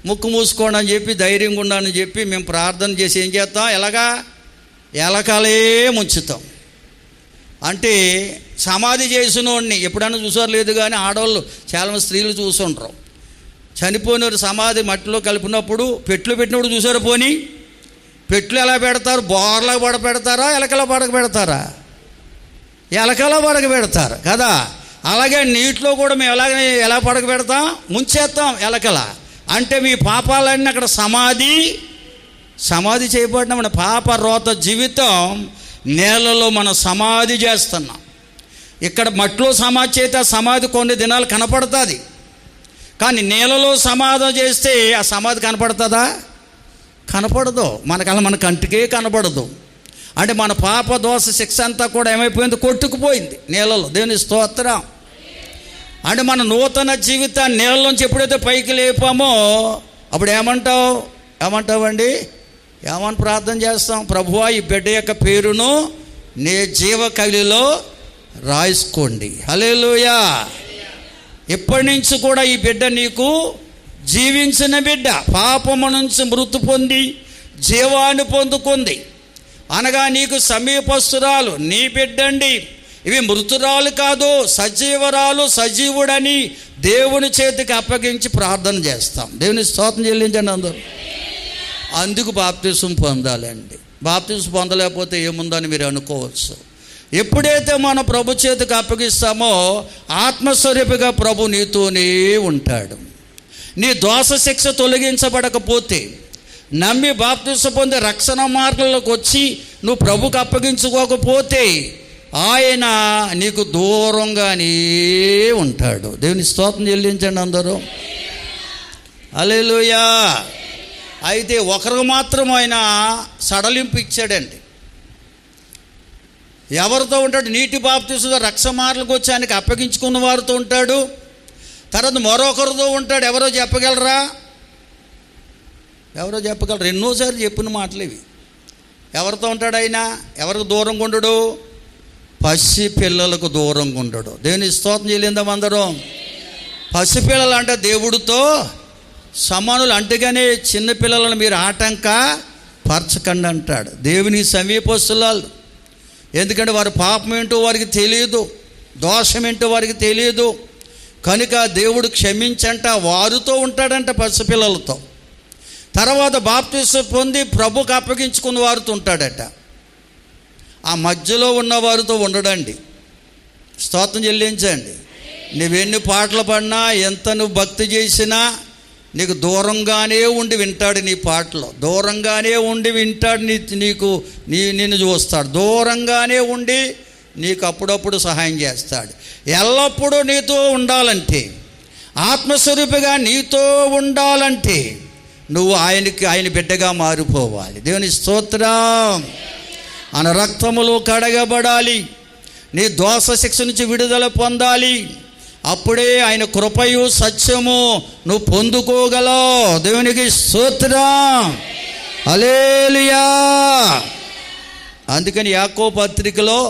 ముక్కు మూసుకోండి అని చెప్పి ధైర్యంగా ఉండాలని చెప్పి మేము ప్రార్థన చేసి ఏం చేస్తాం? ఎలకలే ముంచుతాం. అంటే సమాధి చేసిన వాడిని ఎప్పుడైనా చూసారు లేదు కానీ ఆడవాళ్ళు చాలామంది స్త్రీలు చూసుంటారు. చనిపోయిన సమాధి మట్టిలో కలిపినప్పుడు పెట్లు పెట్టినప్పుడు చూసారు. పోనీ పెట్లు ఎలా పెడతారు? బోర్లా పెడతారా? ఎలకలా పెడతారా? ఎలకలా పెడతారు కదా. అలాగే నీటిలో కూడా మేము ఎలా పెడతాం? ముంచేస్తాం ఎలకలా. అంటే మీ పాపాలన్నీ అక్కడ సమాధి చేయబడిన మన పాప రోత జీవితం నేలలో మనం సమాధి చేస్తున్నాం. ఇక్కడ మట్టిలో సమాధి చేస్తే ఆ సమాధి కొన్ని దినాలు కనపడుతుంది. కానీ నేలలో సమాధి చేస్తే ఆ సమాధి కనపడుతుందా? కనపడదు. మన కంటికే కనపడదు. అంటే మన పాప దోష శిక్ష అంతా కూడా ఏమైపోయింది? కొట్టుకుపోయింది నేలలో. దేవుని స్తోత్రం. అంటే మన నూతన జీవితాన్ని నేలలోంచి ఎప్పుడైతే పైకి లేపామో అప్పుడు ఏమంటావండి? ఏమని ప్రార్థన చేస్తాం? ప్రభువా, ఈ బిడ్డ యొక్క పేరును నీ జీవ కవిలో రాసుకోండి. హల్లెలూయా. ఇప్పటి నుంచి కూడా ఈ బిడ్డ నీకు జీవించిన బిడ్డ, పాపము నుంచి మృతి పొంది జీవాన్ని పొందుకుంది అనగా నీకు సమీపస్తురాలు నీ బిడ్డండి. ఇవి మృతురాలు కాదు, సజీవరాలు, సజీవుడని దేవుని చేతికి అప్పగించి ప్రార్థన చేస్తాం. దేవుని స్తోత్రం చెల్లించండి అందరూ. అందుకు బాప్తిస్వం పొందాలండి. బాప్తిస్వం పొందలేకపోతే ఏముందని మీరు అనుకోవచ్చు. ఎప్పుడైతే మనం ప్రభు చేతికి అప్పగిస్తామో ఆత్మస్వరూపిగా ప్రభు నీతోనే ఉంటాడు. నీ దోష శిక్ష తొలగించబడకపోతే నమ్మి బాప్తిస్వం పొంది రక్షణ మార్గంలోకి వచ్చి నువ్వు ప్రభుకు అప్పగించుకోకపోతే ఆయన నీకు దూరంగానే ఉంటాడు. దేవుని స్తోత్రం చెల్లించండి అందరూ. హల్లెలూయా. అయితే ఒకరికి మాత్రం ఆయన సడలింపు ఇచ్చాడండి. ఎవరితో ఉంటాడు? నీటి బాప్తిస్వం రక్షణ మార్గంలోకి వచ్చి ఆయనకి అప్పగించుకున్న వారితో ఉంటాడు. తర్వాత మరొకరితో ఉంటాడు. ఎవరో చెప్పగలరు? ఎన్నోసార్లు చెప్పిన మాటలు ఇవి. ఎవరితో ఉంటాడు ఆయన? ఎవరికి దూరంగా ఉండడు? పసి పిల్లలకు దూరంగా ఉండడు. దేవుని స్తోత్రం చెల్లిందాం అందరం. పసిపిల్లలు అంటే దేవుడితో సమానులు. అంటేగానే చిన్నపిల్లలను మీరు పరచకండి అంటాడు. దేవుని సమీపస్తులాలు. ఎందుకంటే వారి పాపం ఏంటో వారికి తెలియదు, దోషం ఏంటో వారికి తెలియదు. కనుక దేవుడు క్షమించంట వారితో ఉంటాడంట, పసిపిల్లలతో. తర్వాత బాప్తిస్వం పొంది ప్రభుకు అప్పగించుకున్న వారితో ఉంటాడట. ఆ మధ్యలో ఉన్న వారితో ఉండడండి. స్తోత్రం చెల్లించండి. నువ్వెన్ని పాటలు పాడినా, ఎంత నువ్వు భక్తి చేసినా నీకు దూరంగానే ఉండి వింటాడు. నీ పాటలో దూరంగానే ఉండి వింటాడు. నిన్ను చూస్తాడు. దూరంగానే ఉండి నీకు అప్పుడప్పుడు సహాయం చేస్తాడు. ఎల్లప్పుడూ నీతో ఉండాలంటే, ఆత్మస్వరూపిగా నీతో ఉండాలంటే నువ్వు ఆయన బిడ్డగా మారిపోవాలి. దేవుని స్తోత్రం. ఆయన రక్తములో కడగబడాలి. నీ దోష శిక్ష నుంచి విడుదల పొందాలి. అప్పుడే ఆయన కృపయు సత్యము నువ్వు పొందుకోగలవు. దేవునికి స్తోత్రం, హల్లెలూయా. అందుకని యాకోబు పత్రికలో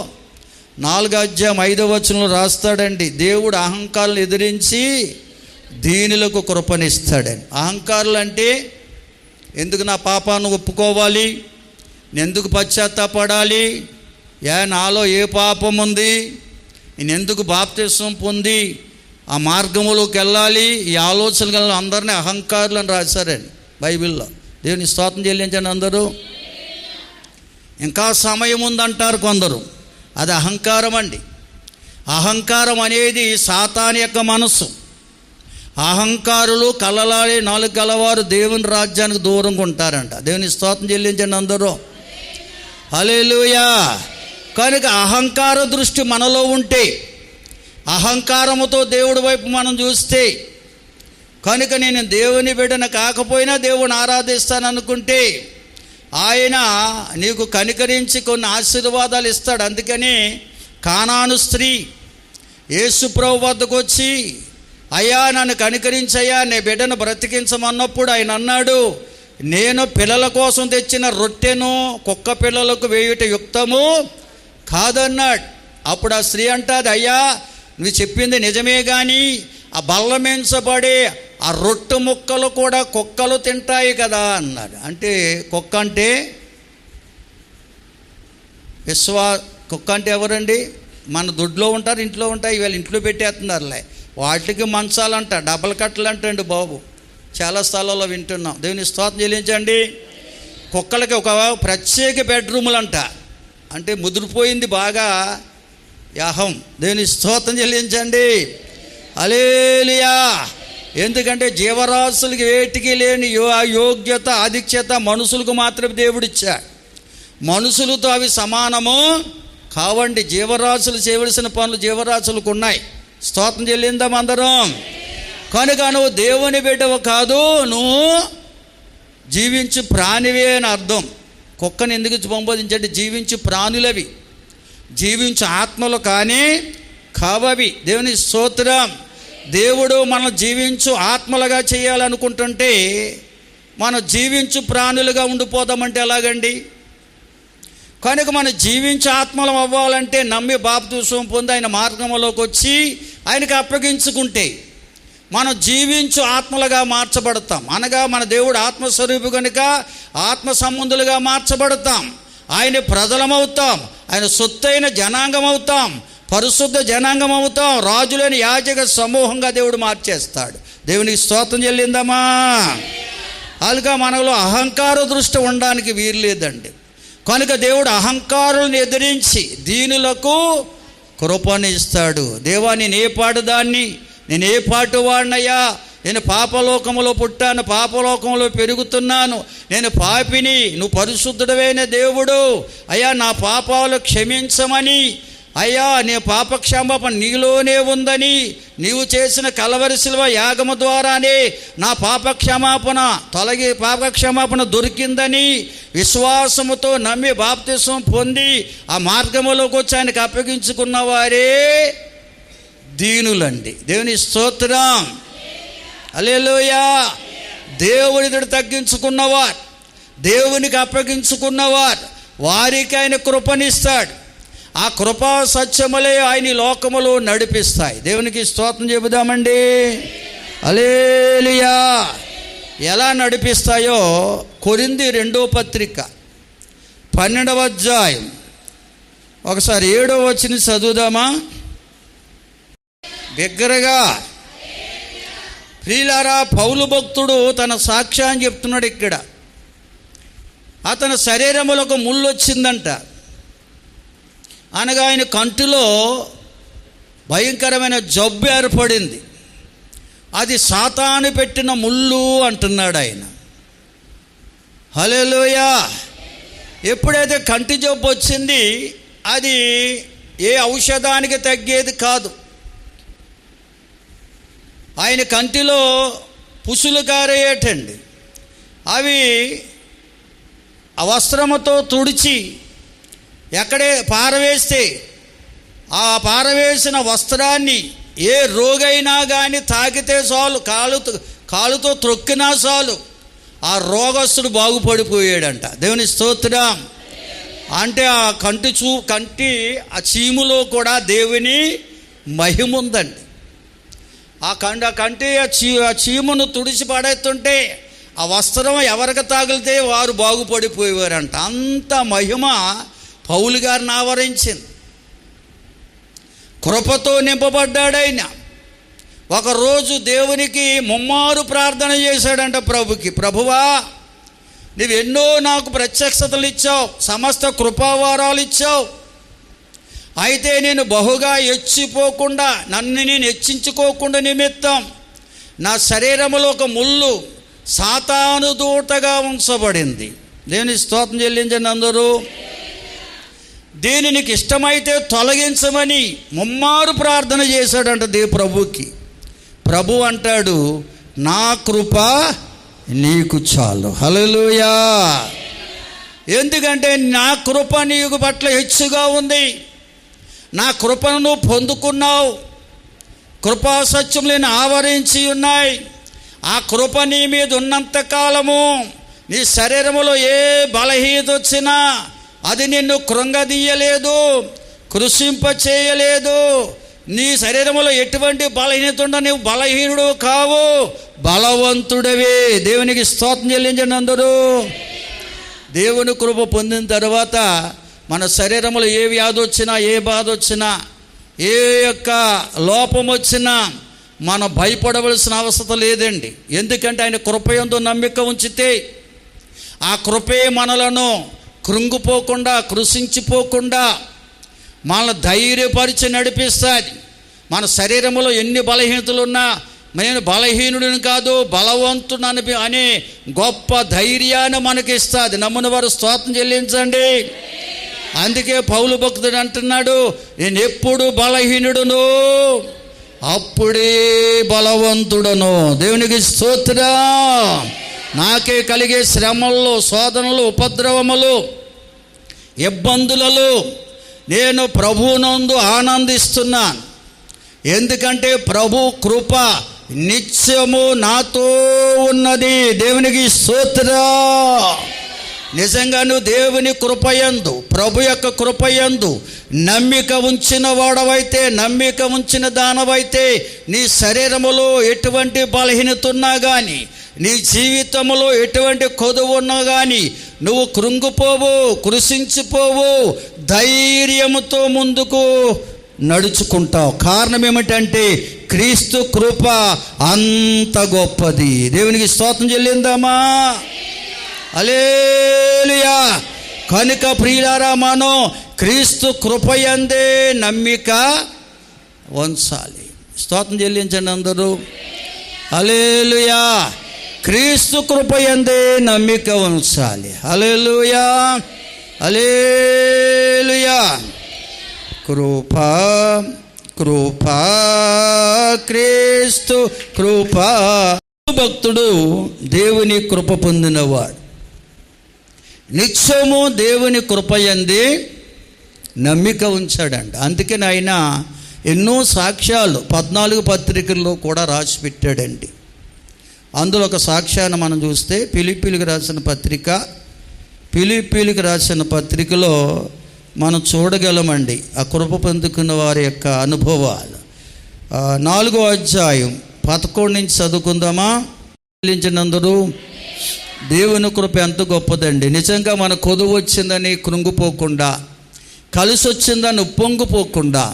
4:5 రాస్తాడండి, దేవుడు అహంకారాలను ఎదిరించి దీనులకు కృపనిస్తాడని. అహంకారులు అంటే ఎందుకు నా పాపాన్ని ఒప్పుకోవాలి, నేను ఎందుకు పశ్చాత్తాపడాలి, నాలో ఏ పాపం ఉంది, నేను ఎందుకు బాప్తిసం పొంది ఆ మార్గంలోకి వెళ్ళాలి, ఈ ఆలోచన గల అందరినీ అహంకారులు అని రాశారండి బైబిల్లో. దేవుని స్తోత్రం చెల్లించండి అందరూ. ఇంకా సమయం ఉందంటారు కొందరు, అది అహంకారం అండి. అహంకారం అనేది సాతాను యొక్క మనసు. అహంకారులు కలలాడే నాలుగు గలవారు దేవుని రాజ్యానికి దూరంగా ఉంటారంట. దేవుని స్తోత్రం చెల్లించండి అందరూ, హల్లెలూయా. కనుక అహంకార దృష్టి మనలో ఉంటే, అహంకారముతో దేవుడి వైపు మనం చూస్తే, కనుక నేను దేవుని బిడ్డను కాకపోయినా దేవుని ఆరాధిస్తాను అనుకుంటే ఆయన నీకు కనికరించి కొన్ని ఆశీర్వాదాలు ఇస్తాడు. అందుకని కానాను స్త్రీ యేసు ప్రభు వద్దకు వచ్చి, అయ్యా నన్ను కనికరించయ్యా, నీ బిడ్డను బ్రతికించమన్నప్పుడు ఆయన అన్నాడు, నేను పిల్లల కోసం తెచ్చిన రొట్టెను కుక్క పిల్లలకు వేయుట యుక్తము కాదన్నాడు. అప్పుడు ఆ స్త్రీ అంటాది, అయ్యా నువ్వు చెప్పింది నిజమే, కానీ ఆ బల్లమించబడే ఆ రొట్టె ముక్కలు కూడా కుక్కలు తింటాయి కదా అన్నాడు. అంటే కుక్క అంటే కుక్క అంటే ఎవరండి? మన దొడ్లో ఉంటారు, ఇంట్లో ఉంటాయి, ఇవాళ ఇంట్లో పెట్టేస్తున్నారులే. వాటికి మంచాలంట, డబల్ కట్టలు అంటండి బాబు, చాలా స్థలాల్లో వింటున్నాం. దేవుని స్తోత్రం చెల్లించండి. కుక్కలకి ఒక ప్రత్యేక బెడ్రూములు అంట, అంటే ముదిరిపోయింది బాగా యాహం. దేవుని స్తోత్రం చెల్లించండి, హల్లెలూయా. ఎందుకంటే జీవరాశులకి వేటికి లేని యోగ్యత ఆధిక్యత మనుషులకు మాత్రమే దేవుడిచ్చాడు. మనుషులతో అవి సమానము కావండి. జీవరాశులు చేయవలసిన పనులు జీవరాశులకు ఉన్నాయి. స్తోత్రం చెల్లిందాం అందరం. కనుక నువ్వు దేవుని బిడ్డవు కాదు, నువ్వు జీవించు ప్రాణివే అని అర్థం. కుక్కని ఎందుకు సంబోధించండి? జీవించు ప్రాణులవి, జీవించు ఆత్మలు కానీ కావవి. దేవుని స్తోత్రం. దేవుడు మనం జీవించు ఆత్మలుగా చేయాలనుకుంటుంటే మనం జీవించు ప్రాణులుగా ఉండిపోదామంటే ఎలాగండి? కనుక మనం జీవించే ఆత్మలం అవ్వాలంటే నమ్మి బాప్తిసం పొంది ఆయన మార్గంలోకి వచ్చి ఆయనకు అప్పగించుకుంటే మనం జీవించు ఆత్మలుగా మార్చబడతాం. అనగా మన దేవుడు ఆత్మస్వరూపి కనుక ఆత్మ సంబంధులుగా మార్చబడతాం. ఆయన ప్రజలమవుతాం, ఆయన సొత్తైన జనాంగం అవుతాం, పరిశుద్ధ జనాంగం అవుతాం, రాజులేని యాజక సమూహంగా దేవుడు మార్చేస్తాడు. దేవునికి స్తోత్రం చెల్లిందమ్మా. అలాగా మనలో అహంకార దృష్టి ఉండడానికి వీలు లేదండి. కనుక దేవుడు అహంకారులను ఎదిరించి దీనులకు కృపనిస్తాడు. దేవా నేను ఏ పాటుదాన్ని, నేను ఏ పాటు వాడినయ్యా, నేను పాపలోకములో పుట్టాను, పాపలోకంలో పెరుగుతున్నాను, నేను పాపిని, నువ్వు పరిశుద్ధుడైన దేవుడు, అయ్యా నా పాపాలు క్షమించమని, అయ్యా నీ పాపక్షమాపణ నీలోనే ఉందని, నీవు చేసిన కలవరి శిలువ యాగము ద్వారానే నా పాపక్షమాపణ దొరికిందని విశ్వాసముతో నమ్మి బాప్తిసం పొంది ఆ మార్గములోకి వచ్చి ఆయనకు అప్పగించుకున్న వారే దీనులండి. దేవుని స్తోత్రం, హల్లెలూయా. దేవుని ఎదుట తగ్గించుకున్నవారు, దేవునికి అప్పగించుకున్నవారు, వారికి ఆయన కృపనిస్తాడు. ఆ కృపా సత్యములే ఆయన లోకములో నడిపిస్తాయి. దేవునికి స్తోత్రం చెబుదామండి, హల్లెలూయా. ఎలా నడిపిస్తాయో కొరింథీ 2వ పత్రిక 12వ అధ్యాయం ఒకసారి 7వ వచనం చదువుదామా బిగ్గరగా. ప్రియులారా, పౌలు భక్తుడు తన సాక్ష్యాన్ని చెప్తున్నాడు ఇక్కడ. అతని శరీరములకు ముళ్ళు వచ్చిందంట. అనగా ఆయన కంటిలో భయంకరమైన జబ్బు ఏర్పడింది. అది సాతాను పెట్టిన ముళ్ళు అంటున్నాడు ఆయన. హల్లెలూయా. ఎప్పుడైతే కంటి జబ్బు వచ్చింది, అది ఏ ఔషధానికి తగ్గేది కాదు. ఆయన కంటిలో పుసులు కారేయటండి. అవి ఆ వస్త్రముతో తుడిచి ఎక్కడే పారవేస్తే ఆ పారవేసిన వస్త్రాన్ని ఏ రోగైనా కానీ తాకితే చాలు, కాలుతో త్రొక్కినా చాలు, ఆ రోగస్తుడు బాగుపడిపోయాడంట. దేవుని స్తోత్రం. అంటే ఆ కంటి ఆ చీములో కూడా దేవుని మహిమ ఉందండి. ఆ కంటి ఆ చీమును తుడిచి పడేస్తుంటే ఆ వస్త్రం ఎవరికి తాగిలితే వారు బాగుపడిపోయేవారంట. అంత మహిమ పౌలు గారిని ఆవరించింది. కృపతో నింపబడ్డాడైన. ఒకరోజు దేవునికి ముమ్మారు ప్రార్థన చేశాడంట ప్రభుకి. ప్రభువా, నువ్వు ఎన్నో నాకు ప్రత్యక్షతలు ఇచ్చావు, సమస్త కృపావారాలు ఇచ్చావు. అయితే నేను బహుగా హెచ్చిపోకుండా, నన్ను నేను హెచ్చించుకోకుండా నిమిత్తం నా శరీరంలో ఒక ముళ్ళు సాతాను దూతగా ఉంచబడింది. దేని స్తోత్రం చెల్లించండి అందరూ. దీనికి ఇష్టమైతే తొలగించమని ముమ్మారు ప్రార్థన చేశాడంట ప్రభుకి. ప్రభు అంటాడు, నా కృప నీకు చాలు. హల్లెలూయా. ఎందుకంటే నా కృప నీకు పట్ల హెచ్చుగా ఉంది. నా కృపను నువ్వు పొందుకున్నావు. కృపా సత్యములను ఆవరించి ఉన్నాయి. ఆ కృప నీ మీద ఉన్నంతకాలము నీ శరీరములో ఏ బలహీనత వచ్చినా అది నిన్ను కృంగదీయలేదు, కృషింప చేయలేదు. నీ శరీరంలో ఎటువంటి బలహీనత ఉండ, నువ్వు బలహీనుడు కావు, బలవంతుడవే. దేవునికి స్తోత్రం చెల్లించండి అందరూ. దేవుని కృప పొందిన తర్వాత మన శరీరంలో ఏ వ్యాధి వచ్చినా, ఏ బాధ వచ్చినా, ఏ యొక్క లోపం వచ్చినా మనం భయపడవలసిన అవసరం లేదండి. ఎందుకంటే ఆయన కృపయందు నమ్మిక ఉంచితే ఆ కృపే మనలను కృంగిపోకుండా, కృషించిపోకుండా మనల్ని ధైర్యపరిచి నడిపిస్తుంది. మన శరీరంలో ఎన్ని బలహీనతలు ఉన్నా నేను బలహీనుడిని కాదు, బలవంతుడు అనే గొప్ప ధైర్యాన్ని మనకిస్తుంది. నమ్మున వారు స్తోత్రం చెల్లించండి. అందుకే పౌలు భక్తుడు అంటున్నాడు, నేను ఎప్పుడు బలహీనుడును అప్పుడే బలవంతుడను. దేవునికి స్తోత్రం. నాకే కలిగే శ్రమల్లో, శోధనలు, ఉపద్రవములు, ఇబ్బందులలో నేను ప్రభువునందు ఆనందిస్తున్నాను. ఎందుకంటే ప్రభు కృప నిత్యము నాతో ఉన్నది. దేవునికి స్తోత్రం. నిజంగా నువ్వు దేవుని కృపయందు, ప్రభు యొక్క కృపయందు నమ్మిక ఉంచిన వాడవైతే, నమ్మిక ఉంచిన దానవైతే నీ శరీరములో ఎటువంటి బలహీనత ఉన్నా కానీ, నీ జీవితంలో ఎటువంటి కొదువు ఉన్నా కానీ నువ్వు కృంగిపోవు, కృషించిపోవు, ధైర్యముతో ముందుకు నడుచుకుంటావు. కారణం ఏమిటంటే క్రీస్తు కృప అంత గొప్పది. దేవునికి స్తోత్రం చెల్లిందామా? హల్లెలూయా. కనుక ప్రియులారా, మనం క్రీస్తు కృపయందే నమ్మిక ఉంచాలి. స్తోత్రం చెల్లించండి అందరూ. హల్లెలూయా. క్రీస్తు కృపయందే నమ్మిక ఉంచాలి. హల్లెలూయా, హల్లెలూయా. కృపా కృపా క్రీస్తు కృపా. భక్తుడు దేవుని కృప పొందినవాడు. నిత్యము దేవుని కృపయందే నమ్మిక ఉంచాడంట. అందుకే ఆయన ఎన్నో సాక్ష్యాలు 14 పత్రికల్లో కూడా రాసి పెట్టాడండి. అందులో ఒక సాక్ష్యాన్ని మనం చూస్తే ఫిలిప్పీలకు రాసిన పత్రికలో మనం చూడగలమండి ఆ కృప పొందుకున్న వారి యొక్క అనుభవాలు. 4వ అధ్యాయం 11 నుంచి చదువుకుందామా? చెల్లించినందరూ. దేవుని కృప ఎంత గొప్పదండి. నిజంగా మన కొదువు వచ్చిందని కృంగిపోకుండా, కలిసి వచ్చిందని ఉప్పొంగిపోకుండా,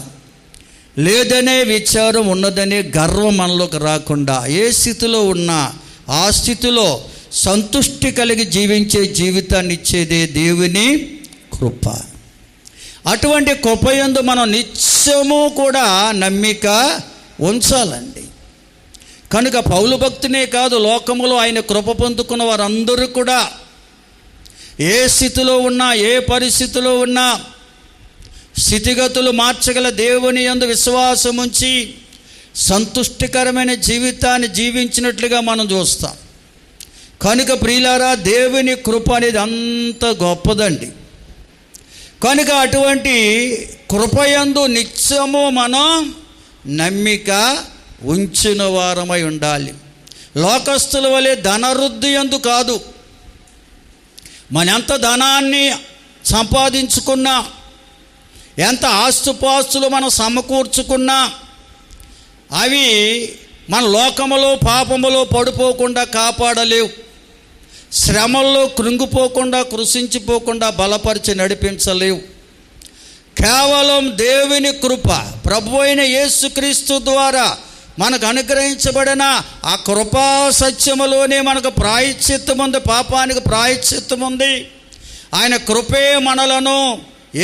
లేదనే విచారం ఉన్నదనే గర్వం మనలోకి రాకుండా, ఏ స్థితిలో ఉన్నా ఆ స్థితిలో సంతుష్టి కలిగి జీవించే జీవితాన్ని ఇచ్చేదే దేవుని కృప. అటువంటి కృపయందు మనం నిత్యము కూడా నమ్మిక ఉంచాలండి. కనుక పౌలు భక్తునే కాదు, లోకములో ఆయన కృప పొందుకున్న వారందరూ కూడా ఏ స్థితిలో ఉన్నా, ఏ పరిస్థితిలో ఉన్నా స్థితిగతులు మార్చగల దేవుని యందు విశ్వాసం ఉంచి సంతుష్టికరమైన జీవితాన్ని జీవించినట్లుగా మనం చూస్తాం. కనుక ప్రియులారా, దేవుని కృప అనేది అంత గొప్పదండి. కనుక అటువంటి కృపయందు నిత్యము మనం నమ్మిక ఉంచిన వారమై ఉండాలి. లోకస్తుల వలె ధనవృద్ధి యందు కాదు. మన ఎంత ధనాన్ని సంపాదించుకున్నా, ఎంత ఆస్తుపాస్తులు మనం సమకూర్చుకున్నా, అవి మన లోకములో పాపములో పడిపోకుండా కాపాడలేవు. శ్రమల్లో కృంగిపోకుండా కృషించిపోకుండా బలపరిచి నడిపించలేవు. కేవలం దేవుని కృప, ప్రభు అయిన యేసుక్రీస్తు ద్వారా మనకు అనుగ్రహించబడిన ఆ కృపా సత్యములోనే మనకు ప్రాయశ్చిత్తం ఉంది, పాపానికి ప్రాయశ్చిత్తం ఉంది. ఆయన కృపే మనలను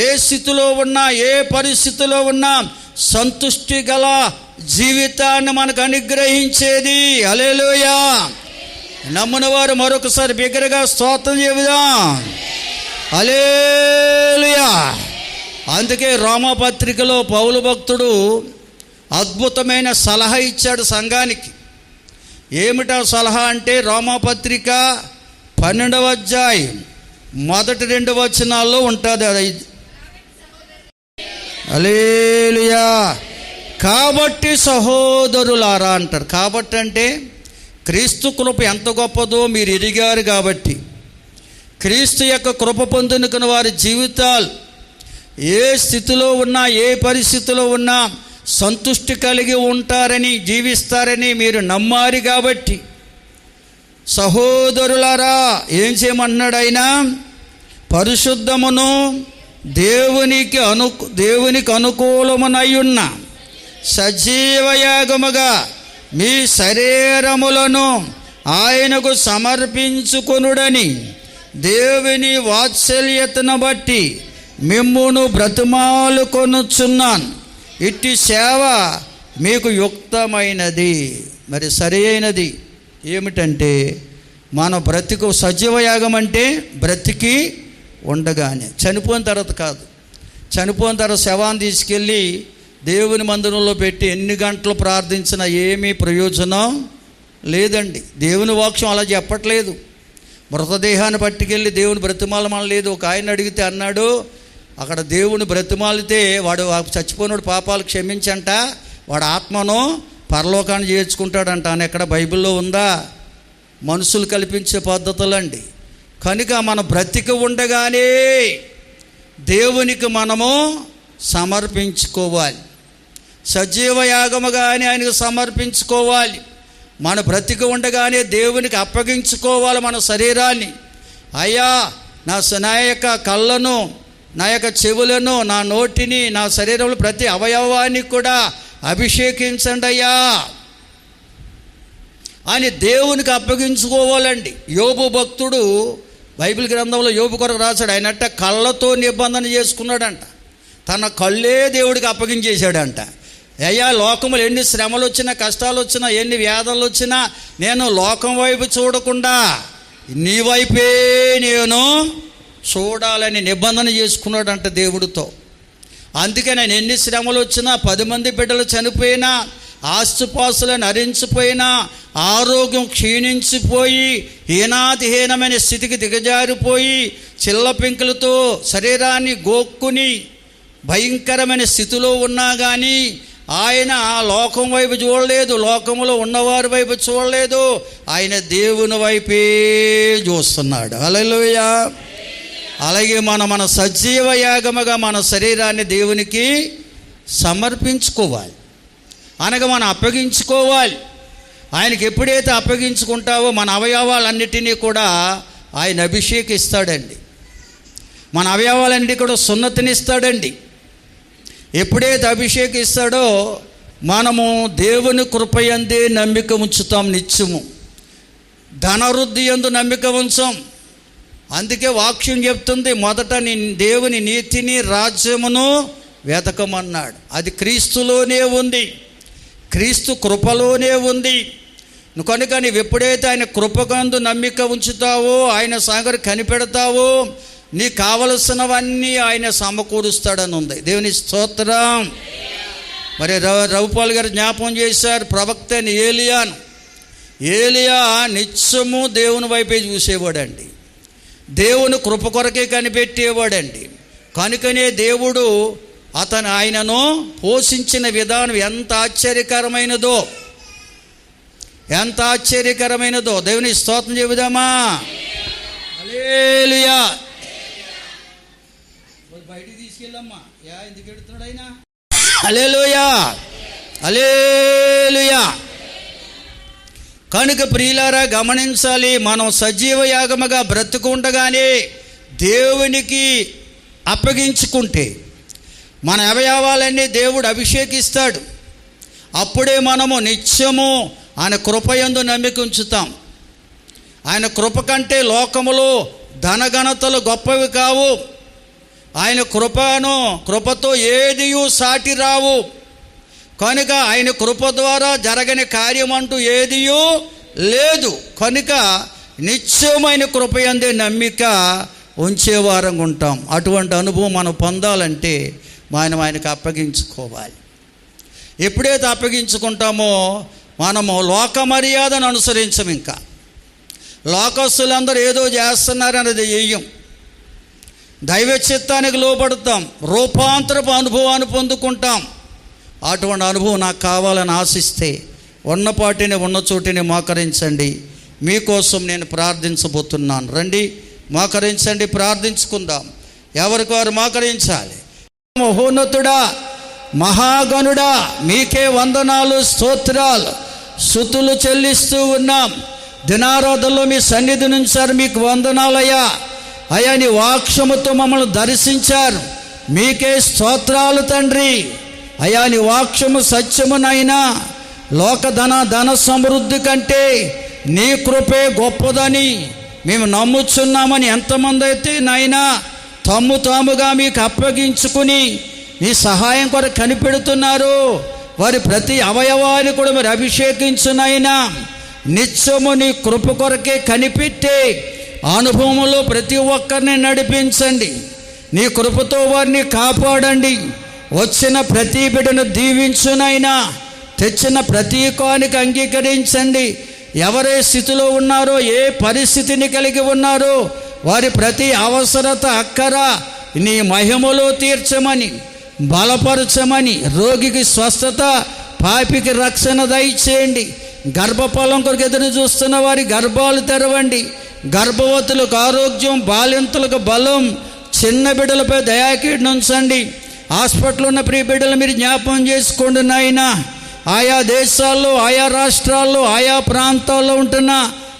ఏ స్థితిలో ఉన్నా, ఏ పరిస్థితిలో ఉన్నా సంతుష్టి గల జీవితాన్ని మనకు అనుగ్రహించేది. హల్లెలూయా. నమ్మున వారు మరొకసారి బిగ్గరగా స్తోత్రం చెబుదాం. హల్లెలూయా. అందుకే రోమాపత్రికలో పౌలు భక్తుడు అద్భుతమైన సలహా ఇచ్చాడు సంఘానికి. ఏమిటా సలహా అంటే, రోమాపత్రిక 12వ అధ్యాయం మొదటి 2 వచనాల్లో ఉంటుంది అది. హల్లెలూయా. కాబట్టి సహోదరులారా అంటారు. కాబట్టి అంటే క్రీస్తు కృప ఎంత గొప్పదో మీరు ఎరిగారు. కాబట్టి క్రీస్తు యొక్క కృప పొందుకున్న వారి జీవితాలు ఏ స్థితిలో ఉన్నా, ఏ పరిస్థితిలో ఉన్నా సంతుష్టి కలిగి ఉంటారని, జీవిస్తారని మీరు నమ్మారు. కాబట్టి సహోదరులారా ఏం చేయమన్నాడు ఆయన? పరిశుద్ధమును దేవునికి అనుకూలమునయ్యున్న సజీవయాగముగా మీ శరీరములను ఆయనకు సమర్పించుకొనుడని దేవుని వాత్సల్యతను బట్టి మిమ్మును బ్రతిమాలుకొనుచున్నాను. ఇట్టి సేవ మీకు యుక్తమైనది. మరి సరి అయినది ఏమిటంటే, మన బ్రతికు సజీవయాగం అంటే బ్రతికి ఉండగానే, చనిపోయిన తర్వాత కాదు. చనిపోయిన తర్వాత శవాన్ని తీసుకెళ్ళి దేవుని మందిరంలో పెట్టి ఎన్ని గంటలు ప్రార్థించినా ఏమీ ప్రయోజనం లేదండి. దేవుని వాక్యం అలా చెప్పట్లేదు. మృతదేహాన్ని పట్టుకెళ్ళి దేవుని బ్రతిమాలమనలేదు. ఒక ఆయన అడిగితే అన్నాడు, అక్కడ దేవుని బ్రతిమాలితే వాడు చచ్చిపోయినాడు పాపాలు క్షమించంట, వాడు ఆత్మను పరలోకాన్ని చేర్చుకుంటాడంట అని ఎక్కడ బైబిల్లో ఉందా? మనుషులు కల్పించే పద్ధతులండి. కనుక మన బ్రతికి ఉండగానే దేవునికి మనము సమర్పించుకోవాలి. సజీవ యాగముగానే ఆయనకు సమర్పించుకోవాలి. మన బ్రతికి ఉండగానే దేవునికి అప్పగించుకోవాలి మన శరీరాన్ని. అయ్యా, నా యొక్క కళ్ళను, నా యొక్క చెవులను, నా నోటిని, నా శరీరంలో ప్రతి అవయవాన్ని కూడా అభిషేకించండి అయ్యా అని దేవునికి అప్పగించుకోవాలండి. యోబు భక్తుడు బైబిల్ గ్రంథంలో యోబు కొరకు రాశాడు. ఆయనట్ట కళ్ళతో నిబంధన చేసుకున్నాడంట. తన కళ్ళే దేవుడికి అప్పగించేశాడంట. అయ్యా, లోకములు ఎన్ని శ్రమలు వచ్చినా, కష్టాలు వచ్చినా, ఎన్ని వ్యాధులు వచ్చినా నేను లోకం వైపు చూడకుండా నీ వైపే నేను చూడాలని నిబంధన చేసుకున్నాడంట దేవుడితో. అందుకే నేను ఎన్ని శ్రమలు వచ్చినా, 10 మంది బిడ్డలు చనిపోయినా, ఆస్తుపాస్తులను హరించిపోయినా, ఆరోగ్యం క్షీణించిపోయి హీనాతిహీనమైన స్థితికి దిగజారిపోయి చిల్ల పెంకులతో శరీరాన్ని గోక్కుని భయంకరమైన స్థితిలో ఉన్నా కానీ ఆయన లోకం వైపు చూడలేదు, లోకంలో ఉన్నవారి వైపు చూడలేదు, ఆయన దేవుని వైపే చూస్తున్నాడు. హల్లెలూయా. అలాగే మన సజీవ యాగముగా మన శరీరాన్ని దేవునికి సమర్పించుకోవాలి, అనగా మనం అప్పగించుకోవాలి. ఆయనకి ఎప్పుడైతే అప్పగించుకుంటావో మన అవయవాలన్నిటినీ కూడా ఆయన అభిషేకిస్తాడండి. మన అవయవాలన్నిటి కూడా సున్నతినిస్తాడండి. ఎప్పుడైతే అభిషేకిస్తాడో మనము దేవుని కృపయందే నమ్మిక ఉంచుతాం నిత్యము. ధనవృద్ధి యందు నమ్మిక ఉంచాం. అందుకే వాక్యం చెప్తుంది, మొదట దేవుని నీతిని రాజ్యమును వెతకమన్నాడు. అది క్రీస్తులోనే ఉంది, క్రీస్తు కృపలోనే ఉంది. కనుక నీవు ఎప్పుడైతే ఆయన కృపకందు నమ్మిక ఉంచుతావో, ఆయన సాగర్ కనిపెడతావో, నీకు కావలసినవన్నీ ఆయన సమకూరుస్తాడని ఉంది. దేవుని స్తోత్రం. మరి రఘుపాల్ గారు జ్ఞాపకం చేశారు ప్రవక్త అని ఏలియాను. ఏలియా నిత్యము దేవుని వైపే చూసేవాడండి, దేవుని కృప కొరకే కనిపెట్టేవాడండి. కనుకనే దేవుడు ఆయనను పోషించిన విధానం ఎంత ఆశ్చర్యకరమైనదో, ఎంత ఆశ్చర్యకరమైనదో. దేవుని స్తోత్రం చెబుదామా? హల్లెలూయా. బయటికి తీసుకెళ్ళమ్మా. ఎందుకు ఎడుతున్నాడు ఆయన? హల్లెలూయా, హల్లెలూయా. కనుక ప్రియులారా గమనించాలి, మనం సజీవ యాగముగా బ్రతుకుండగానే దేవునికి అప్పగించుకుంటే మన అవయవాలన్నీ దేవుడు అభిషేకిస్తాడు. అప్పుడే మనము నిత్యము ఆయన కృపయందు నమ్మిక ఉంచుతాం. ఆయన కృప కంటే లోకములో ధనఘనతలు గొప్పవి కావు. ఆయన కృపతో ఏదియూ సాటి రావు. కనుక ఆయన కృప ద్వారా జరగని కార్యం అంటూ ఏదియూ లేదు. కనుక నిత్యమైన కృపయందే నమ్మిక ఉంచేవారంగా ఉంటాం. అటువంటి అనుభవం మనం పొందాలంటే మనం ఆయనకు అప్పగించుకోవాలి. ఎప్పుడైతే అప్పగించుకుంటామో మనము లోక మర్యాదను అనుసరించం. ఇంకా లోకస్తులందరూ ఏదో చేస్తున్నారని అది చెయ్యం. దైవ చిత్తానికి లోబడతాం, రూపాంతరపు అనుభవాన్ని పొందుకుంటాం. అటువంటి అనుభవం నాకు కావాలని ఆశిస్తే ఉన్నపాటిని ఉన్న చోటిని మోకరించండి. మీకోసం నేను ప్రార్థించబోతున్నాను. రండి, మోకరించండి, ప్రార్థించుకుందాం. ఎవరికి వారు మోకరించాలి. మహోన్నతుడా, మహాగణుడా, మీకే వందనాలు, స్తోత్రాలు, స్తుతులు చెల్లిస్తూ ఉన్నాం. దినారాధనలో మీ సన్నిధి నుంచారు, మీకు వందనాలయ్యా. అయ్యా, నీ వాక్యముతో మమ్మల్ని దర్శించారు, మీకే స్తోత్రాలు తండ్రి. అయ్యా, నీ వాక్యము సత్యమునైనా ధన సమృద్ధి కంటే నీ కృపే గొప్పదని మేము నమ్ముచున్నామని ఎంతమంది అయితే నాయనా తాముగా మీకు అప్పగించుకుని నీ సహాయం కొరకు కనిపెడుతున్నారు, వారి ప్రతి అవయవాన్ని కూడా మీరు అభిషేకించునైనా నిత్యము నీ కృప కొరకే కనిపెట్టే అనుభవంలో ప్రతి ఒక్కరిని నడిపించండి. నీ కృపతో వారిని కాపాడండి. వచ్చిన ప్రతి బిడ్డను దీవించునైనా, తెచ్చిన ప్రతి కానుక అంగీకరించండి. ఎవరే స్థితిలో ఉన్నారో, ఏ పరిస్థితిని కలిగి ఉన్నారో వారి ప్రతి అవసరత అక్కర నీ మహిమలో తీర్చమని, బలపరచమని, రోగికి స్వస్థత, పాపికి రక్షణ దయచేయండి. గర్భఫలం కొరకు ఎదురు చూస్తున్న వారి గర్భాలు తెరవండి. గర్భవతులకు ఆరోగ్యం, బాలింతలకు బలం, చిన్న బిడ్డలపై దయాకీడును ఉంచండి. హాస్పిటల్లో ఉన్న ప్రియ బిడ్డలు మీరు జ్ఞాపకం చేసుకోండి నాయనా. ఆయా దేశాల్లో, ఆయా రాష్ట్రాల్లో, ఆయా ప్రాంతాల్లో ఉంటున్న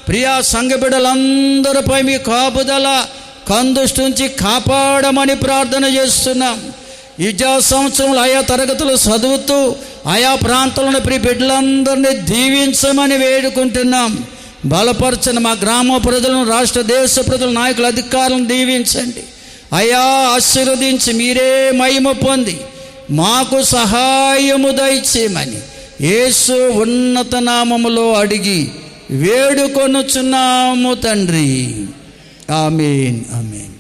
ప్రియా సంఘ బిడ్డలందరిపై మీ కాపుదల కందుష్టి నుంచి కాపాడమని ప్రార్థన చేస్తున్నాం. విద్యా సంవత్సరంలో ఆయా తరగతులు చదువుతూ ఆయా ప్రాంతాలను ప్రియ బిడ్డలందరినీ దీవించమని వేడుకుంటున్నాం. బలపరచని మా గ్రామ ప్రజలను, రాష్ట్ర దేశ ప్రజల నాయకుల అధికారులను దీవించండి. అయా ఆశీర్వదించి మీరే మహిమ పొంది మాకు సహాయము దయచేయమని యేసు ఉన్నత నామములో అడిగి వేడుకొనుచున్నాము తండ్రి. ఆమేన్, ఆమేన్.